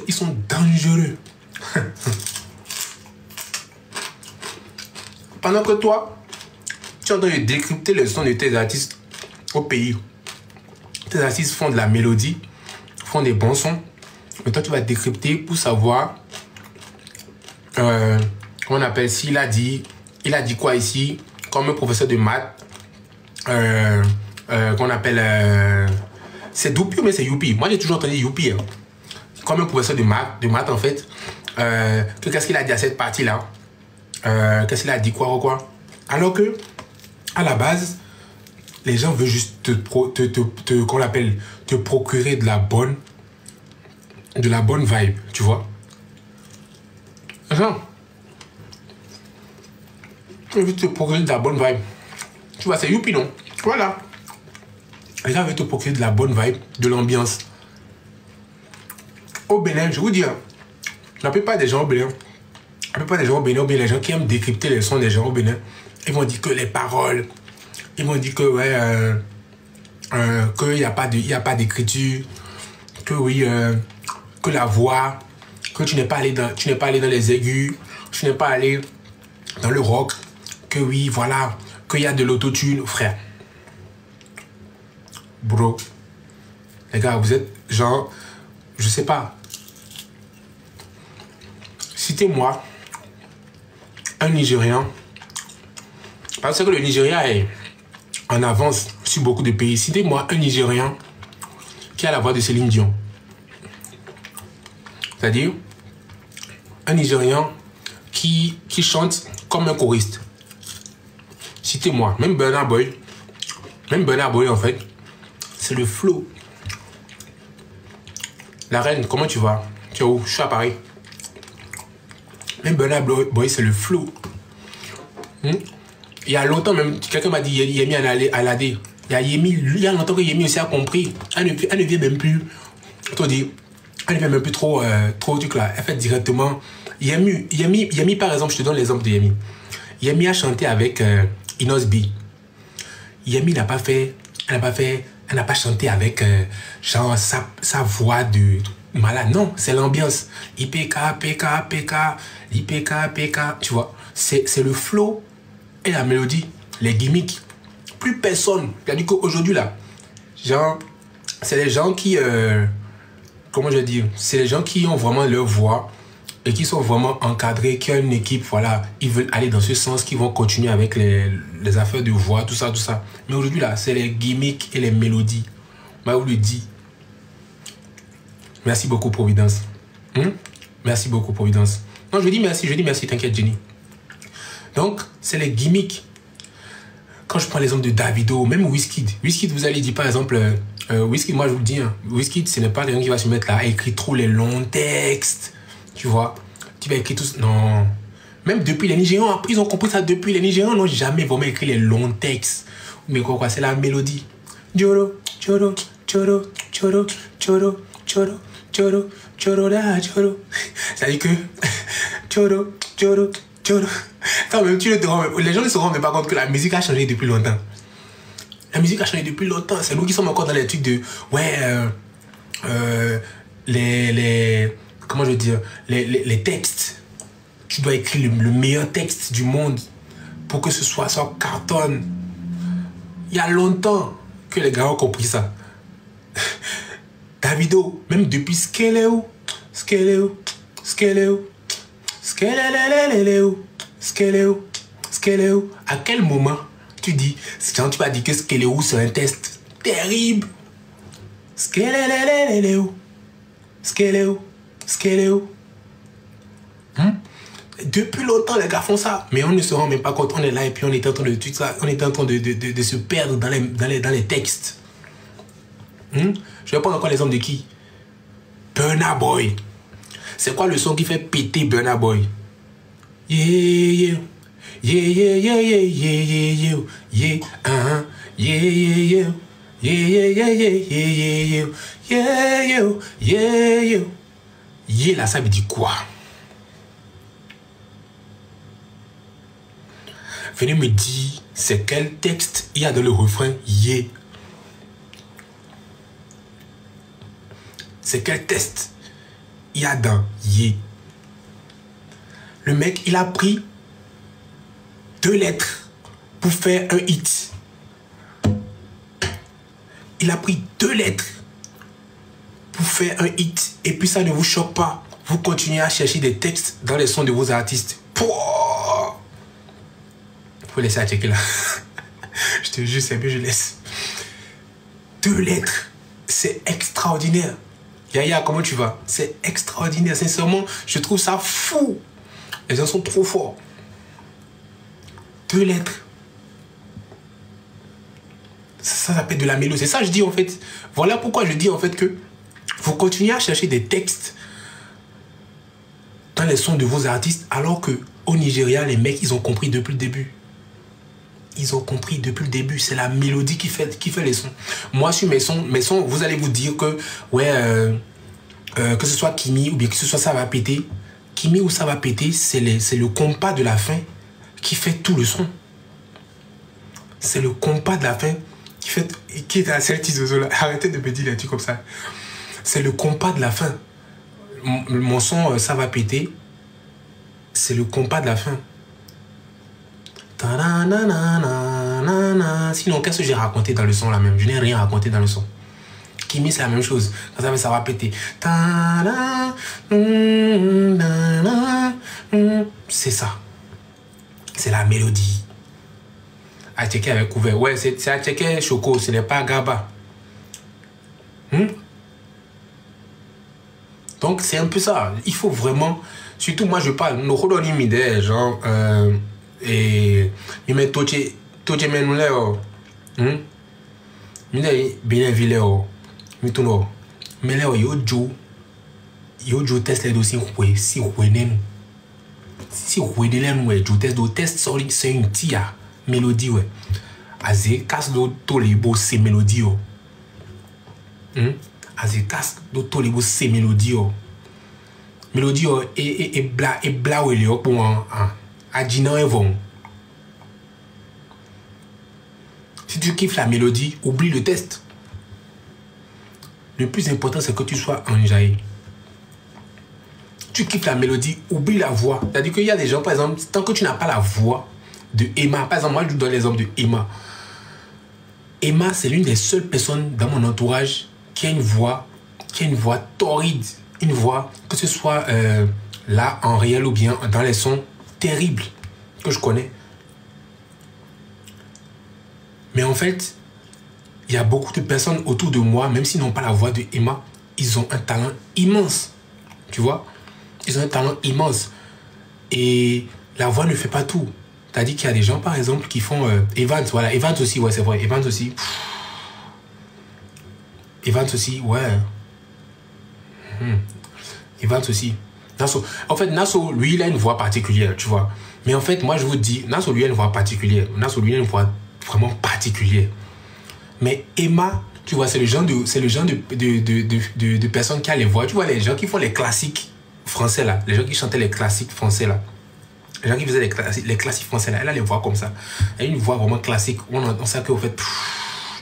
Ils sont dangereux. Pendant que toi, tu es en train de décrypter le son de tes artistes au pays. Tes artistes font de la mélodie, font des bons sons. Mais toi, tu vas décrypter pour savoir comment on appelle s'il a dit quoi ici, comme un professeur de maths, qu'on appelle c'est Doupi mais c'est Youpi. Moi j'ai toujours entendu Youpi. Hein. Comme un professeur de maths en fait. Qu'est-ce qu'il a dit à cette partie là? Qu'est-ce qu'il a dit quoi? Alors que à la base, les gens veulent juste qu'on l'appelle, te procurer de la bonne vibe, tu vois. Genre, je veux te procurer de la bonne vibe. Tu vois, c'est youpi, non? Voilà. Les gens veulent te procurer de la bonne vibe, de l'ambiance. Au Bénin, je vous dis, la plupart des gens au Bénin, ou bien les gens qui aiment décrypter les sons des gens au Bénin, ils vont dire que les paroles, ils vont dire que ouais, qu'il n'y a pas d'écriture, que oui, que la voix, que tu n'es pas allé dans les aigus, tu n'es pas allé dans le rock, que oui, voilà, qu'il y a de l'autotune, frère. Bro, les gars, vous êtes genre, je sais pas. Citez-moi un Nigérian. Parce que le Nigeria est en avance sur beaucoup de pays. Citez-moi un Nigérian qui a la voix de Céline Dion. C'est-à-dire un Nigérian qui chante comme un choriste. Citez-moi, même Burna Boy en fait, c'est le flow. La reine, comment tu vas? Tu es où? Je suis à Paris. Même Burna Boy, c'est le flow. Il y a longtemps même, quelqu'un m'a dit Yemi Alade. Il y a longtemps que Yemi aussi a compris. Elle ne vient même plus. Elle ne vient même plus trop truc là. Elle fait directement. Yemi, par exemple, je te donne l'exemple de Yemi. Yemi a chanté avec Inos B. Yemi n'a pas chanté avec genre sa voix de malade. Non, c'est l'ambiance. IPK, PK, PK, IPK, PK. Tu vois, c'est le flow et la mélodie, les gimmicks. Plus personne. C'est-à-dire qu'aujourd'hui là, genre, c'est les gens qui, comment je dis, c'est les gens qui ont vraiment leur voix et qui sont vraiment encadrés, qui ont une équipe, voilà, ils veulent aller dans ce sens, qui vont continuer avec les affaires de voix, tout ça. Mais aujourd'hui là, c'est les gimmicks et les mélodies. Moi, je vous le dis. Merci beaucoup, Providence. Merci beaucoup, Providence. Non, je dis merci, t'inquiète, Jenny. Donc, c'est les gimmicks. Quand je prends l'exemple de Davido, même Wizkid. Wizkid, vous allez dire par exemple, Wizkid, moi je vous le dis, hein, Wizkid, ce n'est pas quelqu'un qui va se mettre là à écrire trop les longs textes. Tu vois, tu vas écrire tout ça. Non. Même depuis les Nigérians, après ils ont compris ça depuis les Nigérians, n'ont jamais vraiment écrit les longs textes. Mais quoi, c'est la mélodie. Choro, choro, choro, choro, choro, choro, choro, choro, da, choro. C'est-à-dire que choro, choro, choro. Quand même, les gens ne se rendent même pas compte que la musique a changé depuis longtemps. La musique a changé depuis longtemps. C'est nous qui sommes encore dans les trucs de comment je veux dire, les textes. Tu dois écrire le meilleur texte du monde pour que ce soit ça cartonne. Il y a longtemps que les gars ont compris ça. Davido, même depuis Skeleo, à quel moment tu dis, quand tu vas dire que Skeleo c'est un test terrible. Skeleo. Depuis longtemps, les gars font ça. Mais on ne se rend même pas compte. On est là et puis on est en train de tout ça. On est en train de se perdre dans les textes. Je vais prendre encore l'exemple de qui? Burna Boy. C'est quoi le son qui fait péter Burna Boy? Yeah, yeah, yeah, yeah, yeah, yeah, yeah, yeah, yeah, yeah, yeah, yeah, yeah, yeah, yeah, yeah, yeah, yeah, yeah, là, ça veut dire quoi? Venez me dire, c'est quel texte il y a dans le refrain yeah? C'est quel texte il y a dans yeah? Le mec, il a pris 2 lettres pour faire un hit. Il a pris 2 lettres pour faire un hit. Et puis ça ne vous choque pas. Vous continuez à chercher des textes dans les sons de vos artistes. Pouah! Faut laisser à checker là. Je te jure, c'est mieux, je laisse. 2 lettres. C'est extraordinaire. Yaya, comment tu vas? C'est extraordinaire. Sincèrement, je trouve ça fou. Les gens sont trop forts. 2 lettres. Ça s'appelle de la mélodie. C'est ça que je dis en fait. Voilà pourquoi je dis en fait que vous continuez à chercher des textes dans les sons de vos artistes alors que au Nigeria, les mecs, ils ont compris depuis le début. Ils ont compris depuis le début. C'est la mélodie qui fait les sons. Moi, sur mes sons, vous allez vous dire que que ce soit Kimi ou bien que ce soit Ça va péter. Kimi ou Ça va péter, c'est le compas de la fin qui fait tout le son. C'est le compas de la fin qui est à cette là. Arrêtez de me dire des trucs comme ça. C'est le compas de la fin. Mon son Ça va péter, c'est le compas de la fin. Sinon, qu'est-ce que j'ai raconté dans le son là même? Je n'ai rien raconté dans le son. Kimi, c'est la même chose. Quand ça va péter. C'est ça. C'est la mélodie. À checker avec couvert. Ouais, c'est à checker Choco, ce n'est pas Gaba. Donc, c'est un peu ça. Il faut vraiment. Surtout, moi, je parle. Nous redonnons une idée, genre. Et il met Toche Menuleo. Il est bien vilé. Mituno. Mais là, yo test les dossiers. Si vous voulez les test, c'est une tia mélodie. Azé, casse d'autres les beaux, c'est mélodie. Azé, casse d'autres les beaux, c'est mélodie. Mélodie et bla ou les pour Adjina et vont. Si tu kiffes la mélodie, oublie le test. Le plus important, c'est que tu sois enjaillé. Tu kiffes la mélodie, oublie la voix. C'est-à-dire qu'il y a des gens, par exemple, tant que tu n'as pas la voix de Emma, par exemple, moi je donne l'exemple de Emma. Emma, c'est l'une des seules personnes dans mon entourage qui a une voix torride. Une voix, que ce soit là, en réel ou bien dans les sons terribles que je connais. Mais en fait, il y a beaucoup de personnes autour de moi, même s'ils n'ont pas la voix de Emma, ils ont un talent immense. Tu vois? Ils ont un talent immense. Et la voix ne fait pas tout. C'est-à-dire qu'il y a des gens, par exemple, qui font Evans. Voilà, Evans aussi, ouais, c'est vrai. Evans aussi. Evans aussi, ouais. Evans aussi. Nasso. En fait, Nasso, lui, il a une voix particulière, tu vois. Mais en fait, moi, je vous dis, Nasso, lui, a une voix particulière. Nasso, lui, a une voix vraiment particulière. Mais Emma, tu vois, c'est le genre de personnes qui a les voix. Tu vois, les gens qui font les classiques français, là. Les gens qui chantaient les classiques français, là. Les gens qui faisaient les classiques français, là. Elle a les voix comme ça. Elle a une voix vraiment classique. On sait qu'au fait,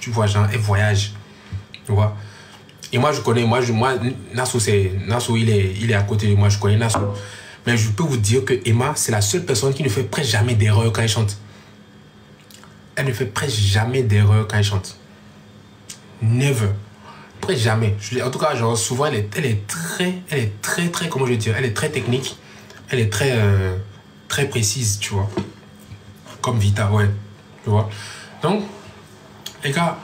tu vois, genre, elle voyage. Tu vois. Et moi, je connais, moi, Nasso, il est à côté de moi, je connais Nasso. Mais je peux vous dire que Emma, c'est la seule personne qui ne fait presque jamais d'erreur quand elle chante. Elle ne fait presque jamais d'erreur quand elle chante. Never. Presque jamais. En tout cas, genre, souvent, elle est très, comment je veux dire, elle est très technique. Elle est très précise, tu vois. Comme Vita, ouais. Tu vois. Donc, les gars,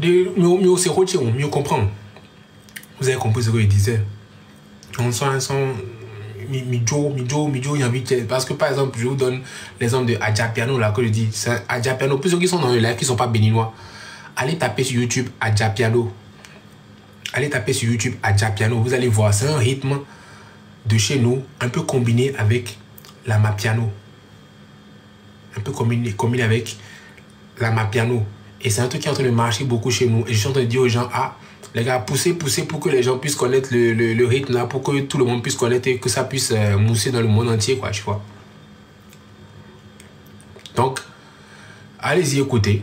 mieux c'est retirer, mieux comprendre. Vous avez compris ce que je disais. On sent Mijo, parce que par exemple, je vous donne l'exemple de Adjapiano là que je dis. Adjapiano, pour ceux qui sont dans le live, qui ne sont pas béninois, allez taper sur YouTube Adjapiano. Allez taper sur YouTube Adjapiano. Vous allez voir, c'est un rythme de chez nous, un peu combiné avec la Mapiano. Un peu combiné avec la Mapiano. Et c'est un truc qui est en train de marcher beaucoup chez nous. Et je suis en train de dire aux gens, ah, les gars, poussez pour que les gens puissent connaître le rythme là, pour que tout le monde puisse connaître et que ça puisse mousser dans le monde entier, quoi, tu vois. Donc, allez-y écouter.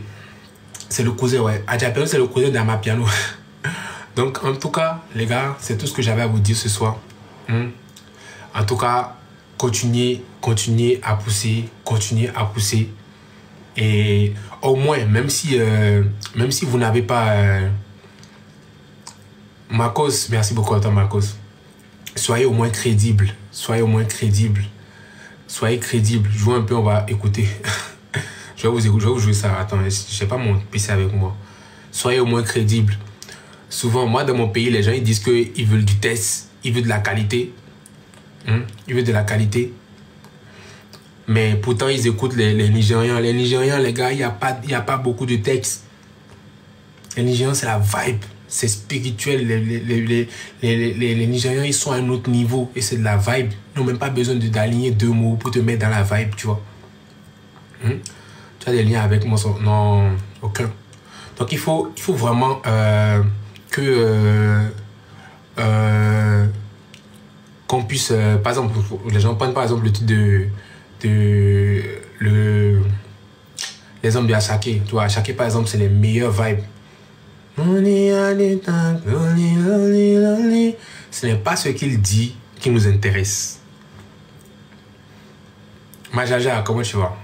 C'est le cousin, ouais. Adjapiano, c'est le cousin d'Amapiano. Donc, en tout cas, les gars, c'est tout ce que j'avais à vous dire ce soir. En tout cas, continuez à pousser, Et au moins, même si vous n'avez pas... Marcos, merci beaucoup à toi, Marcos. Soyez au moins crédible. Soyez crédible. Jouez un peu, on va écouter. je vais vous jouer ça. Attends, je n'ai pas mon PC avec moi. Soyez au moins crédible. Souvent, moi, dans mon pays, les gens ils disent qu'ils veulent du test, ils veulent de la qualité. Ils veulent de la qualité. Mais pourtant, ils écoutent les Nigérians. Les Nigérians, les gars, il n'y a pas beaucoup de texte. Les Nigérians, c'est la vibe. C'est spirituel. Les Nigérians, ils sont à un autre niveau. Et c'est de la vibe. Ils n'ont même pas besoin d'aligner 2 mots pour te mettre dans la vibe, tu vois. Tu as des liens avec moi? Non, aucun. Donc, il faut vraiment qu'on puisse... par exemple, les gens prennent par exemple le titre l'exemple de Asake. Tu vois, Asake, par exemple, c'est les meilleures vibes. Ce n'est pas ce qu'il dit qui nous intéresse. Majaja, comment tu vois?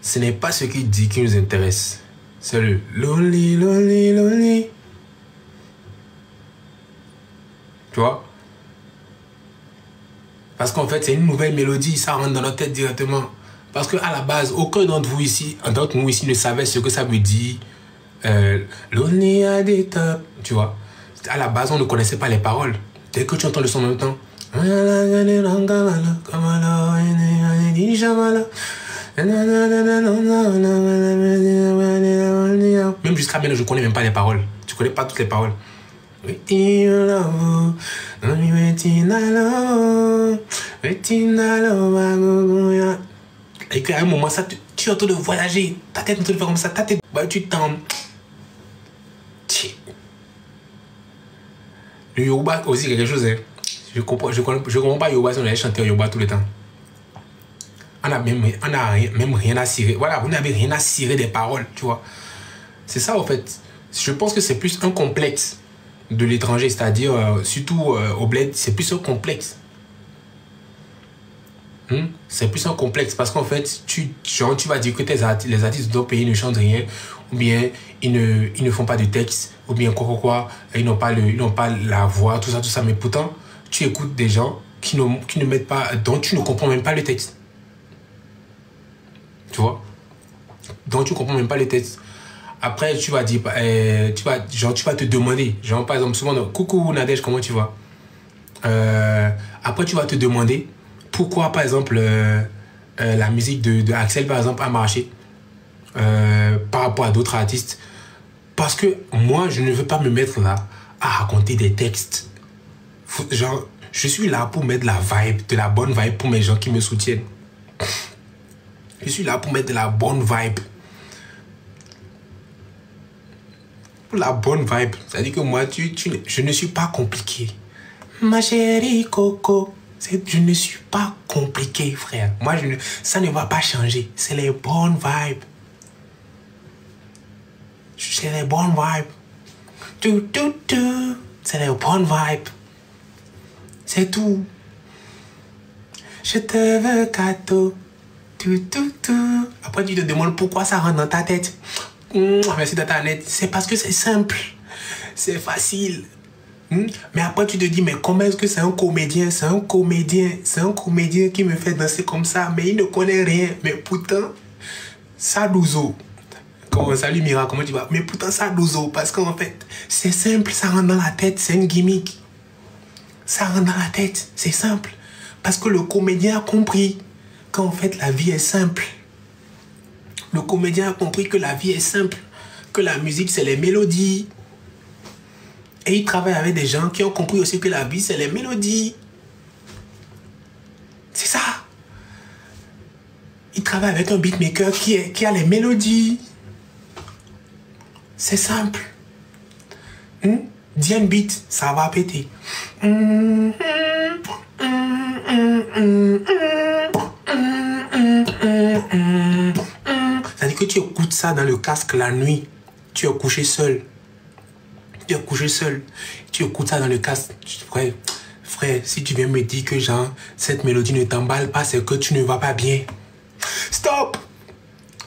Ce n'est pas ce qu'il dit qui nous intéresse. C'est le lonely, lonely, lonely. Tu vois? Parce qu'en fait, c'est une nouvelle mélodie, ça rentre dans notre tête directement. Parce qu'à la base, aucun d'entre nous ici ne savait ce que ça veut dire. Lonely at the top, tu vois. À la base, on ne connaissait pas les paroles. Dès que tu entends le son en même temps. Même jusqu'à maintenant, je ne connais même pas les paroles. Tu ne connais pas toutes les paroles. Et qu'à un moment, ça, tu es en train de voyager. Ta tête est en train de faire comme ça. Ta tête, bah, tu t'en... Le Yoruba aussi, quelque chose. Hein. Je comprends pas Yoruba si on allait chanter Yoruba tout le temps. On n'a même rien à cirer. Voilà, vous n'avez rien à cirer des paroles, tu vois. C'est ça, en fait. Je pense que c'est plus un complexe de l'étranger, c'est-à-dire, surtout au bled, c'est plus un complexe. C'est plus un complexe parce qu'en fait, tu vas dire que les artistes de ton pays ne chantent rien, ou bien ils ne font pas de texte, ou bien quoi, ils n'ont pas la voix, tout ça. Mais pourtant, tu écoutes des gens qui ne mettent pas, dont tu ne comprends même pas le texte. Tu vois? Donc tu ne comprends même pas le texte. Après, tu vas dire, tu vas te demander, genre par exemple, souvent, coucou Nadège, comment tu vas? Après, tu vas te demander pourquoi, par exemple, la musique de Axel, par exemple, a marché par rapport à d'autres artistes. Parce que moi, je ne veux pas me mettre là à raconter des textes. Genre, je suis là pour mettre la vibe, de la bonne vibe pour mes gens qui me soutiennent. Je suis là pour mettre de la bonne vibe. Pour la bonne vibe. C'est-à-dire que moi, je ne suis pas compliqué. Ma chérie Coco, je ne suis pas compliqué, frère. Moi, ça ne va pas changer. C'est les bonnes vibes. C'est les bonnes vibes. C'est les bonnes vibes. C'est tout. Je te veux cadeau. Après, tu te demandes pourquoi ça rentre dans ta tête. Merci d'Internet. C'est parce que c'est simple. C'est facile. Mais après, tu te dis, mais comment est-ce que c'est un comédien? C'est un comédien. C'est un comédien qui me fait danser comme ça. Mais il ne connaît rien. Mais pourtant, ça douzo. Salut Mira, comment tu vas? Mais pourtant, ça douzo. Parce qu'en fait, c'est simple. Ça rentre dans la tête. C'est une gimmick. Ça rentre dans la tête. C'est simple. Parce que le comédien a compris qu'en fait, la vie est simple. Le comédien a compris que la vie est simple. Que la musique, c'est les mélodies. Et il travaille avec des gens qui ont compris aussi que la vie, c'est les mélodies. C'est ça. Il travaille avec un beatmaker qui a les mélodies. C'est simple. Dis un beat, ça va péter. C'est-à-dire que tu écoutes ça dans le casque la nuit. Tu es couché seul. Tu es couché seul. Tu écoutes ça dans le casque. Frère, si tu viens me dire que genre, cette mélodie ne t'emballe pas, c'est que tu ne vas pas bien. Stop!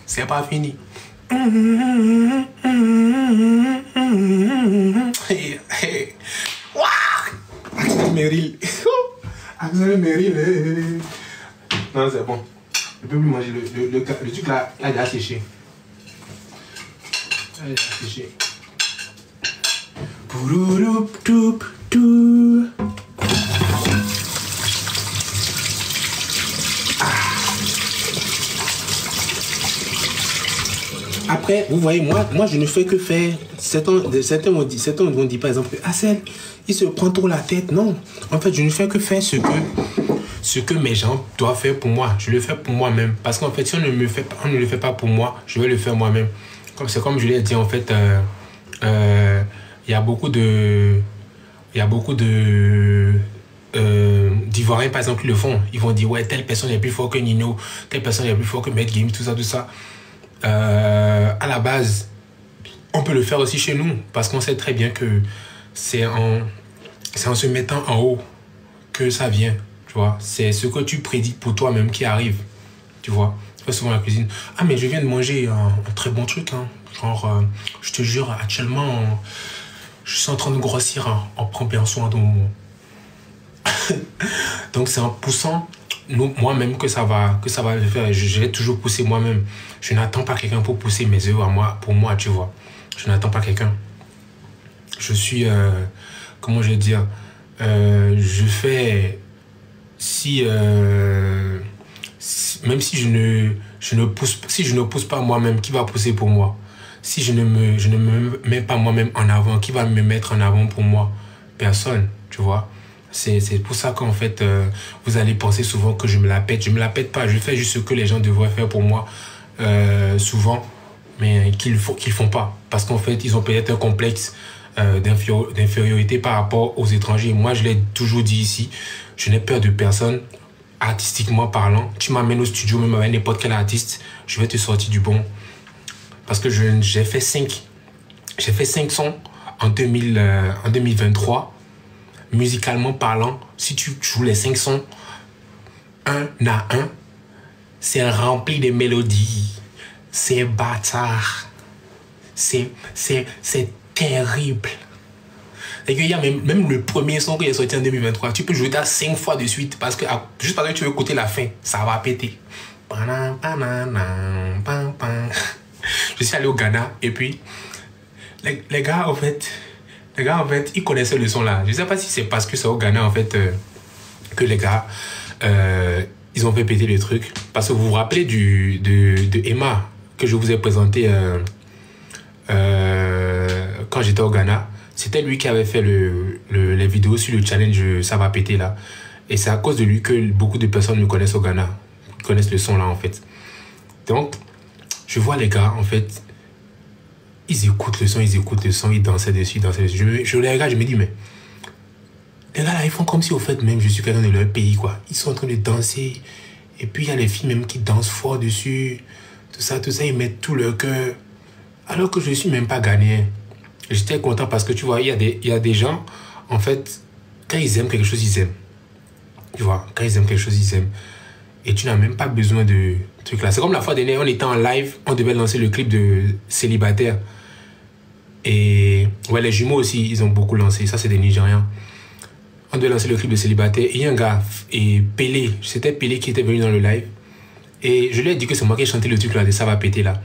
C'est pas fini. Axel Merrill. Axel Merrill. Non, c'est bon. Je peux plus manger le truc là, il a séché. Il a séché. Après, vous voyez, moi je ne fais que faire. Certains vont dire par exemple, Axel, il se prend trop la tête. Non, en fait, je ne fais que faire ce que mes gens doivent faire pour moi. Je le fais pour moi-même. Parce qu'en fait, si on ne le fait pas pour moi, je vais le faire moi-même. C'est comme je l'ai dit, en fait, il y a beaucoup d'Ivoiriens, par exemple, qui le font. Ils vont dire, ouais, telle personne est plus fort que Nino, telle personne est plus fort que Maître Game, tout ça. À la base, on peut le faire aussi chez nous, parce qu'on sait très bien que c'est en se mettant en haut que ça vient, tu vois. C'est ce que tu prédis pour toi-même qui arrive, tu vois. Tu fais souvent la cuisine. Ah, mais je viens de manger un très bon truc, hein. Genre, je te jure, actuellement, je suis en train de grossir, hein. On prend bien soin de moi. Donc, c'est en poussant moi-même que ça va le faire. Je vais toujours pousser moi-même. Je n'attends pas quelqu'un pour pousser mes œufs pour moi, tu vois. Je n'attends pas quelqu'un. Je suis, comment je vais dire, je fais, même si je ne pousse pas moi-même, qui va pousser pour moi? Si je ne me mets pas moi-même en avant, qui va me mettre en avant pour moi? Personne, tu vois. C'est pour ça qu'en fait, vous allez penser souvent que je me la pète. Je me la pète pas. Je fais juste ce que les gens devraient faire pour moi souvent, mais qu'ils font pas. Parce qu'en fait, ils ont peut-être un complexe d'infériorité par rapport aux étrangers. Moi, je l'ai toujours dit ici, je n'ai peur de personne, artistiquement parlant. Tu m'amènes au studio, même avec n'importe quel artiste, je vais te sortir du bon. Parce que j'ai fait 5 sons en 2023. Musicalement parlant, si tu joues les 5 sons un à un, c'est rempli de mélodies. C'est bâtard. C'est terrible. Et qu'il y a même le premier son qui est sorti en 2023, tu peux jouer ça 5 fois de suite juste parce que tu veux écouter la fin, ça va péter. Je suis allé au Ghana et puis les gars en fait, ils connaissaient le son là. Je ne sais pas si c'est parce que c'est au Ghana en fait que les gars ils ont fait péter le truc. Parce que vous vous rappelez de Emma que je vous ai présenté
quand j'étais au Ghana. C'était lui qui avait fait les vidéos sur le challenge Ça va péter là. Et c'est à cause de lui que beaucoup de personnes me connaissent au Ghana. Ils connaissent le son là en fait. Donc, je vois les gars en fait, ils écoutent le son, ils dansaient dessus, Je les regarde, je me dis, mais les gars là, ils font comme si au fait même je suis quelqu'un de leur pays quoi. Ils sont en train de danser. Et puis il y a les filles même qui dansent fort dessus. Tout ça, ils mettent tout leur cœur. Alors que je ne suis même pas ghanéen. J'étais content parce que tu vois, il y a des gens, en fait, quand ils aiment quelque chose, ils aiment. Tu vois, quand ils aiment quelque chose, ils aiment. Et tu n'as même pas besoin de trucs là. C'est comme la fois dernière, on était en live, on devait lancer le clip de Célibataire. Et ouais, les jumeaux aussi, ils ont beaucoup lancé. Ça, c'est des Nigérians. On devait lancer le clip de Célibataire. Et il y a un gars, et Pelé, c'était Pelé qui était venu dans le live. Et je lui ai dit que c'est moi qui ai chanté le truc là de Ça va péter là.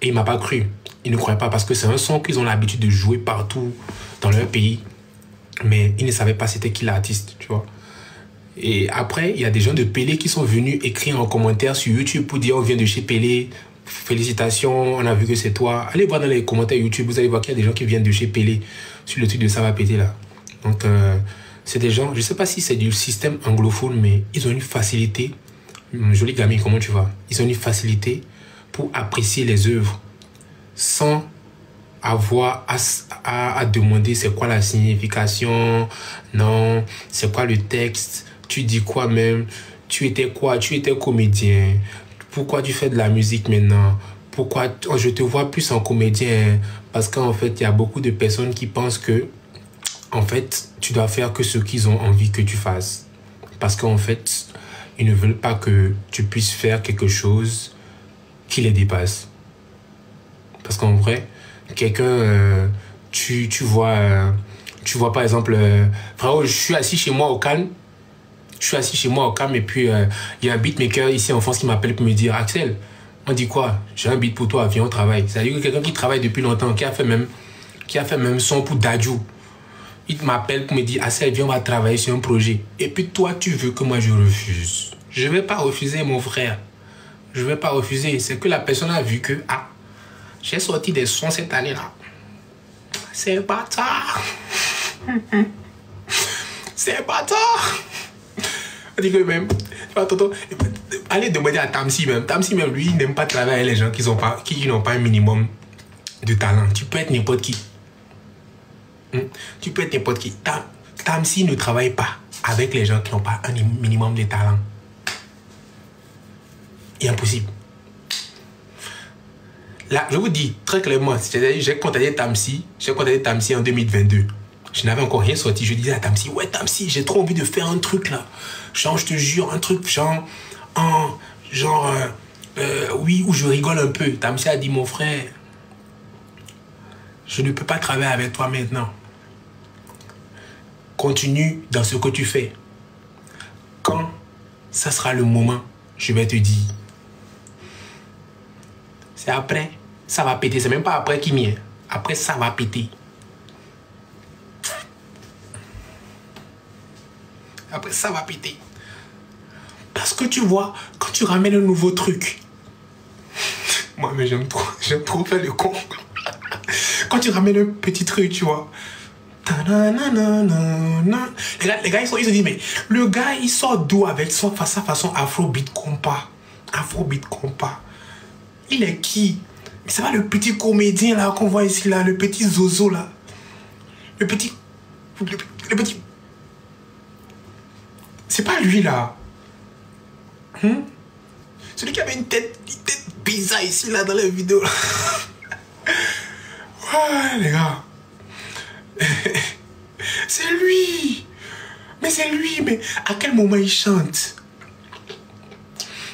Et il m'a pas cru. Il ne croyait pas parce que c'est un son qu'ils ont l'habitude de jouer partout dans leur pays. Mais il ne savait pas c'était qui l'artiste, tu vois. Et après, il y a des gens de Pelé qui sont venus écrire en commentaire sur YouTube pour dire on vient de chez Pelé, félicitations, on a vu que c'est toi. Allez voir dans les commentaires YouTube, vous allez voir qu'il y a des gens qui viennent de chez Pelé sur le truc de Ça va péter là. Donc, c'est des gens, je ne sais pas si c'est du système anglophone, mais ils ont une facilité. Joli gamin, comment tu vas? Ils ont une facilité pour apprécier les œuvres sans avoir à demander c'est quoi la signification, non, c'est quoi le texte, tu dis quoi même, tu étais quoi, tu étais comédien, pourquoi tu fais de la musique maintenant, pourquoi je te vois plus en comédien, parce qu'en fait il y a beaucoup de personnes qui pensent que en fait tu dois faire que ce qu'ils ont envie que tu fasses, parce qu'en fait ils ne veulent pas que tu puisses faire quelque chose qui les dépasse. Parce qu'en vrai, quelqu'un, tu vois par exemple, frérot, je suis assis chez moi au calme, et puis il y a un beatmaker ici en France qui m'appelle pour me dire, Axel, on dit quoi? J'ai un beat pour toi, viens on travaille. C'est-à-dire que quelqu'un qui travaille depuis longtemps, qui a fait même son pour Dadju, il m'appelle pour me dire, Axel, viens on va travailler sur un projet. Et puis toi, tu veux que moi je refuse. Je ne vais pas refuser mon frère. Je ne vais pas refuser. C'est que la personne a vu que, j'ai sorti des sons cette année-là. C'est bâtard. C'est bâtard. On dit que même, allez demander à Tamsi même. Tamsi même, lui, il n'aime pas travailler avec les gens qui n'ont pas un minimum de talent. Tu peux être n'importe qui. Tu peux être n'importe qui. Tamsi ne travaille pas avec les gens qui n'ont pas un minimum de talent. C'est impossible. Là, je vous dis très clairement, j'ai contacté Tamsi en 2022. Je n'avais encore rien sorti. Je disais à Tamsi, ouais Tamsi, j'ai trop envie de faire un truc là. Genre, je te jure, un truc oui, où je rigole un peu. Tamsi a dit, mon frère, je ne peux pas travailler avec toi maintenant. Continue dans ce que tu fais. Quand ça sera le moment, je vais te dire. C'est après, ça va péter. C'est même pas après qui vient. Après, ça va péter. Après, ça va péter. Parce que tu vois, quand tu ramènes un nouveau truc, moi, mais j'aime trop faire le con. Quand tu ramènes un petit truc, tu vois. Les gars, ils se disent, mais le gars, il sort d'où avec sa façon Afrobeat compas. Afrobeat compas. Il est qui? Mais c'est pas le petit comédien là qu'on voit ici là, le petit Zozo là. Le petit. C'est pas lui là. Celui qui avait une tête bizarre ici là dans la vidéo. Ouais les gars. C'est lui. Mais c'est lui. Mais à quel moment il chante?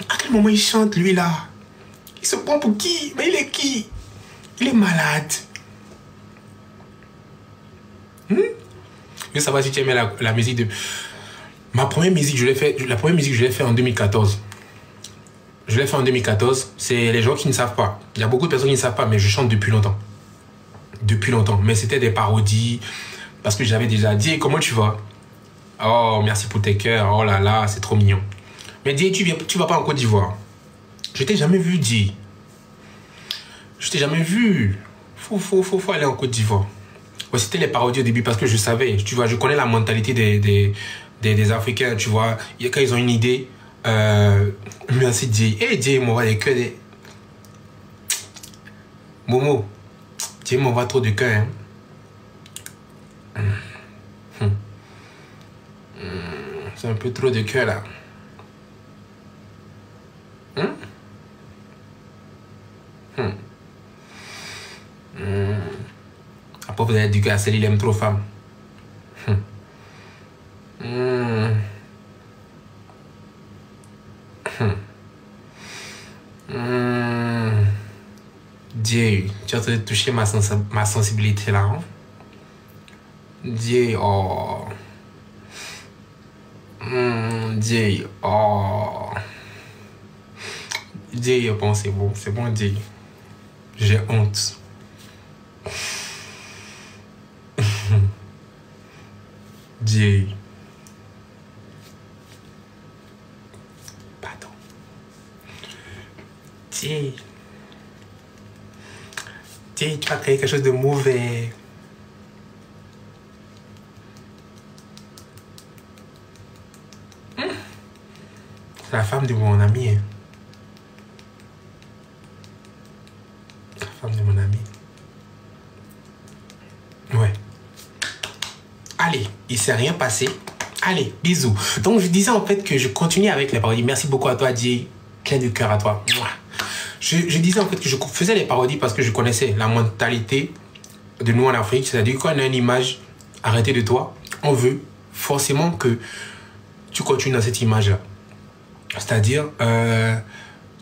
À quel moment il chante lui là? Il se prend pour qui? Mais il est qui? Il est malade. Je veux savoir si tu aimais la musique de... La première musique que je l'ai fait en 2014. Je l'ai fait en 2014. C'est les gens qui ne savent pas. Il y a beaucoup de personnes qui ne savent pas, mais je chante depuis longtemps. Depuis longtemps. Mais c'était des parodies. Parce que j'avais déjà dit, comment tu vas? Oh, merci pour tes cœurs. Oh là là, c'est trop mignon. Mais dis, tu vas pas en Côte d'Ivoire. Je t'ai jamais vu, dis. Je t'ai jamais vu. Faut aller en Côte d'Ivoire.
Ouais, c'était les parodies au début parce que je savais, tu vois, je connais la mentalité des Africains, tu vois. Quand ils ont une idée, merci Dieu. Eh, Dieu m'envoie des cœurs. Momo, Dieu m'envoie trop de cœur. Hein. C'est un peu trop de cœur là. Après, vous avez dit que Céline aime trop femme. Dieu, tu as en train de toucher ma sensibilité là. Hein? Dieu, oh. Dieu, oh. Dieu, bon, c'est bon, Dieu. J'ai honte. Dieu. Pardon. Dieu. Dieu, tu as créé quelque chose de mauvais. C'est la femme de mon ami. Hein. La femme de mon ami. Ouais. Allez, il s'est rien passé. Allez, bisous. Donc, je disais en fait que je continue avec les parodies. Merci beaucoup à toi, Dieu. Plein de cœur à toi. Je disais en fait que je faisais les parodies parce que je connaissais la mentalité de nous en Afrique. C'est-à-dire qu'on a une image arrêtée de toi, on veut forcément que tu continues dans cette image-là. C'est-à-dire,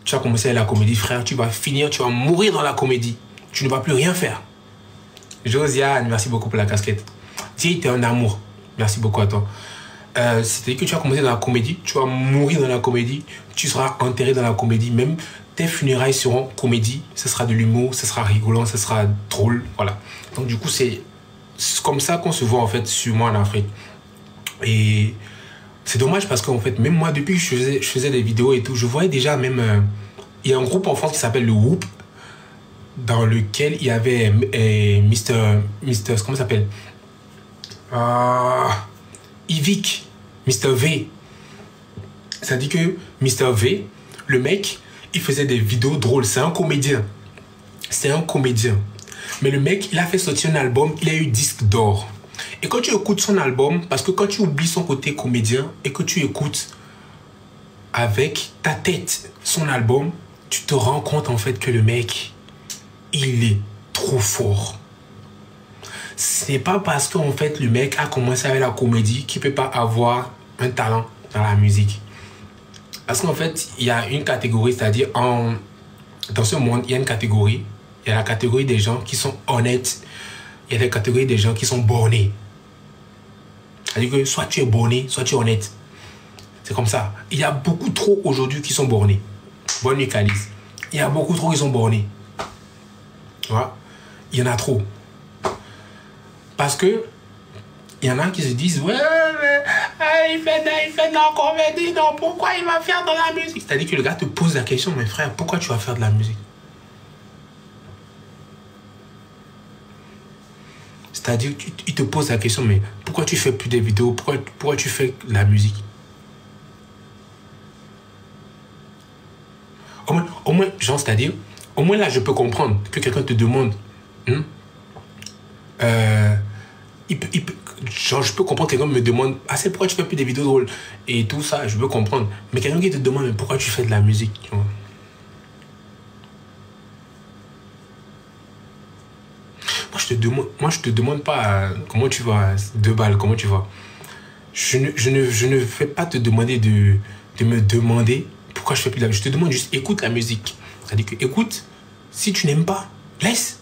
tu as commencé la comédie, frère, tu vas finir, tu vas mourir dans la comédie. Tu ne vas plus rien faire. Josiane, merci beaucoup pour la casquette. Dieu, t'es un amour. Merci beaucoup à toi. C'est-à-dire que tu as commencé dans la comédie, tu vas mourir dans la comédie, tu seras enterré dans la comédie, même tes funérailles seront comédie, ce sera de l'humour, ce sera rigolant, ce sera drôle, voilà. Donc du coup, c'est comme ça qu'on se voit en fait sur moi en Afrique. Et c'est dommage parce qu'en fait, même moi, depuis que je faisais des vidéos et tout, je voyais déjà même... il y a un groupe en France qui s'appelle le Whoop, dans lequel il y avait Mr. Comment ça s'appelle Yvick, Mr. V. Ça dit que Mr. V, le mec, il faisait des vidéos drôles. C'est un comédien. C'est un comédien. Mais le mec, il a fait sortir un album, il a eu disque d'or. Et quand tu écoutes son album, parce que quand tu oublies son côté comédien et que tu écoutes avec ta tête son album, tu te rends compte en fait que le mec, il est trop fort. C'est pas parce qu'en fait le mec a commencé avec la comédie qu'il peut pas avoir un talent dans la musique. Parce qu'en fait, il y a une catégorie, c'est-à-dire dans ce monde, il y a une catégorie. Il y a la catégorie des gens qui sont honnêtes. Il y a la catégorie des gens qui sont bornés. C'est-à-dire que soit tu es borné, soit tu es honnête. C'est comme ça. Il y a beaucoup trop aujourd'hui qui sont bornés. Bonne nuit, Calice. Il y a beaucoup trop qui sont bornés. Tu vois? Il y en a trop. Parce que il y en a qui se disent ouais, il fait de la comédie, non, pourquoi il va faire de la musique? C'est-à-dire que le gars te pose la question, mais frère, pourquoi tu vas faire de la musique? C'est-à-dire qu'il te pose la question, mais pourquoi tu fais plus des vidéos? Pourquoi tu fais de la musique? Au moins, genre, c'est-à-dire, au moins là, je peux comprendre que quelqu'un te demande, genre, je peux comprendre que quelqu'un me demande, ah, c'est pourquoi tu fais plus des vidéos drôles et tout ça, je peux comprendre. Mais quelqu'un qui te demande, mais pourquoi tu fais de la musique, tu vois? Moi, je te demande pas comment tu vas, 2 balles, comment tu vas. Je ne vais pas te demander de me demander pourquoi je fais plus de la musique. Je te demande juste, écoute la musique. C'est-à-dire que, écoute, si tu n'aimes pas, laisse.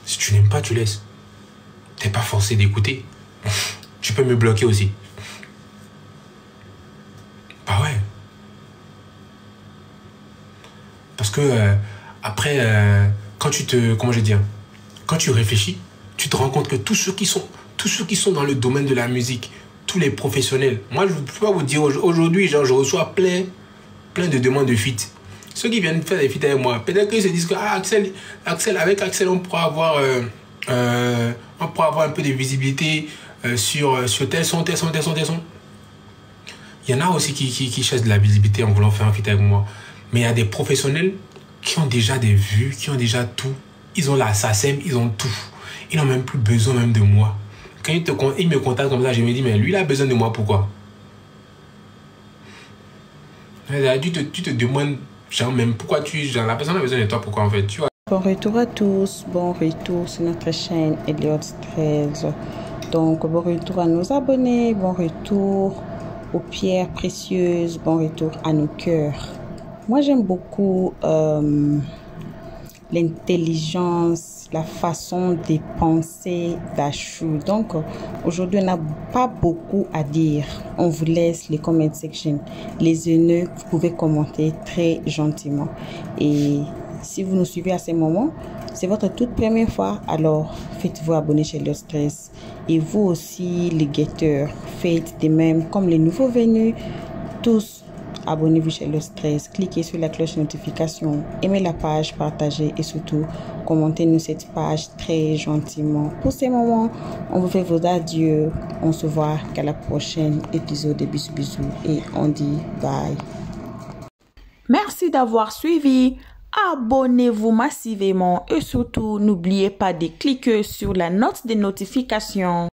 Si tu n'aimes pas, tu laisses. T'es pas forcé d'écouter. Tu peux me bloquer aussi. Bah ouais. Parce que après, quand tu te, comment je vais dire, quand tu réfléchis, tu te rends compte que tous ceux qui sont dans le domaine de la musique, tous les professionnels, moi je ne peux pas vous dire aujourd'hui, genre je reçois plein de demandes de feat. ceux qui viennent faire des feats avec moi, peut-être qu'ils se disent que avec Axel, on pourra avoir un peu de visibilité sur tel son. Il y en a aussi qui cherchent de la visibilité en voulant faire un feat avec moi. Mais il y a des professionnels qui ont déjà des vues, qui ont déjà tout. Ils ont la SACEM, ils ont tout. Ils n'ont même plus besoin même de moi. Quand ils me contactent comme ça, je me dis, mais lui, il a besoin de moi, pourquoi? Tu te demandes, genre, même pourquoi la personne a besoin de toi, pourquoi en fait, tu vois?
Bon retour à tous, bon retour sur notre chaîne Elliott 13. Donc, bon retour à nos abonnés, bon retour aux pierres précieuses, bon retour à nos cœurs. Moi, j'aime beaucoup l'intelligence, la façon de penser d'Achou. Donc, aujourd'hui, on n'a pas beaucoup à dire. On vous laisse les comment section. Les haineux, vous pouvez commenter très gentiment. Et si vous nous suivez à ce moment, c'est votre toute première fois, alors faites-vous abonner chez Elliott 13. Et vous aussi, les guetteurs, faites de même comme les nouveaux venus. Tous, abonnez-vous chez Elliott 13. Cliquez sur la cloche de notification. Aimez la page, partagez et surtout, commentez-nous cette page très gentiment. Pour ces moments, on vous fait vos adieux. On se voit qu'à la prochaine épisode. Bisous, bisous. Et on dit bye. Merci d'avoir suivi. Abonnez-vous massivement et surtout, n'oubliez pas de cliquer sur la note de notification.